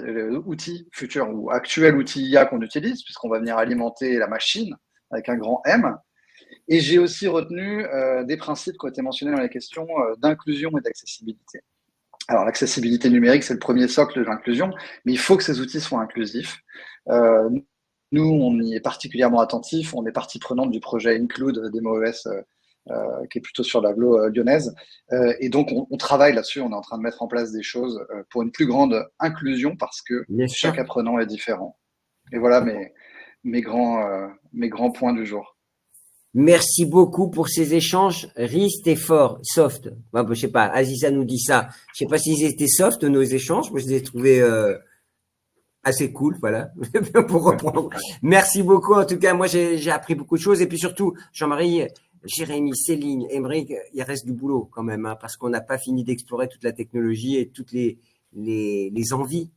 ou actuels outils IA qu'on utilise, puisqu'on va venir alimenter la machine avec un grand M. Et j'ai aussi retenu des principes qui ont été mentionnés dans les questions d'inclusion et d'accessibilité. Alors, l'accessibilité numérique, c'est le premier socle de l'inclusion, mais il faut que ces outils soient inclusifs. Nous, on y est particulièrement attentifs. On est partie prenante du projet Include des MOES, qui est plutôt sur l'agglo lyonnaise. Et donc, on travaille là-dessus. On est en train de mettre en place des choses pour une plus grande inclusion parce que chaque apprenant est différent. Et voilà mes grands points du jour. Merci beaucoup pour ces échanges. Rist et fort, soft. Je sais pas, Aziza nous dit ça. Je sais pas s'ils étaient soft, nos échanges. Moi, je les ai trouvés assez cool, voilà, pour reprendre. Merci beaucoup. En tout cas, moi, j'ai appris beaucoup de choses. Et puis surtout, Jean-Marie, Jérémy, Céline, Émeric, il reste du boulot quand même, hein, parce qu'on n'a pas fini d'explorer toute la technologie et toutes les envies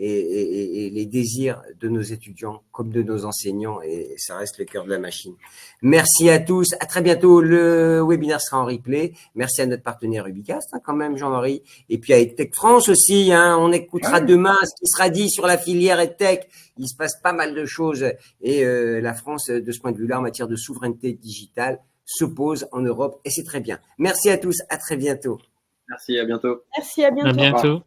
et les désirs de nos étudiants comme de nos enseignants, et ça reste le cœur de la machine. Merci à tous, à très bientôt. Le webinaire sera en replay. Merci à notre partenaire Ubicast, hein, quand même, Jean-Marie, et puis à EdTech France aussi, hein. On écoutera demain ce qui sera dit sur la filière EdTech. Il se passe pas mal de choses, et la France, de ce point de vue-là, en matière de souveraineté digitale, se pose en Europe, et c'est très bien. Merci à tous, à très bientôt. Merci, à bientôt. Merci, à bientôt. À bientôt.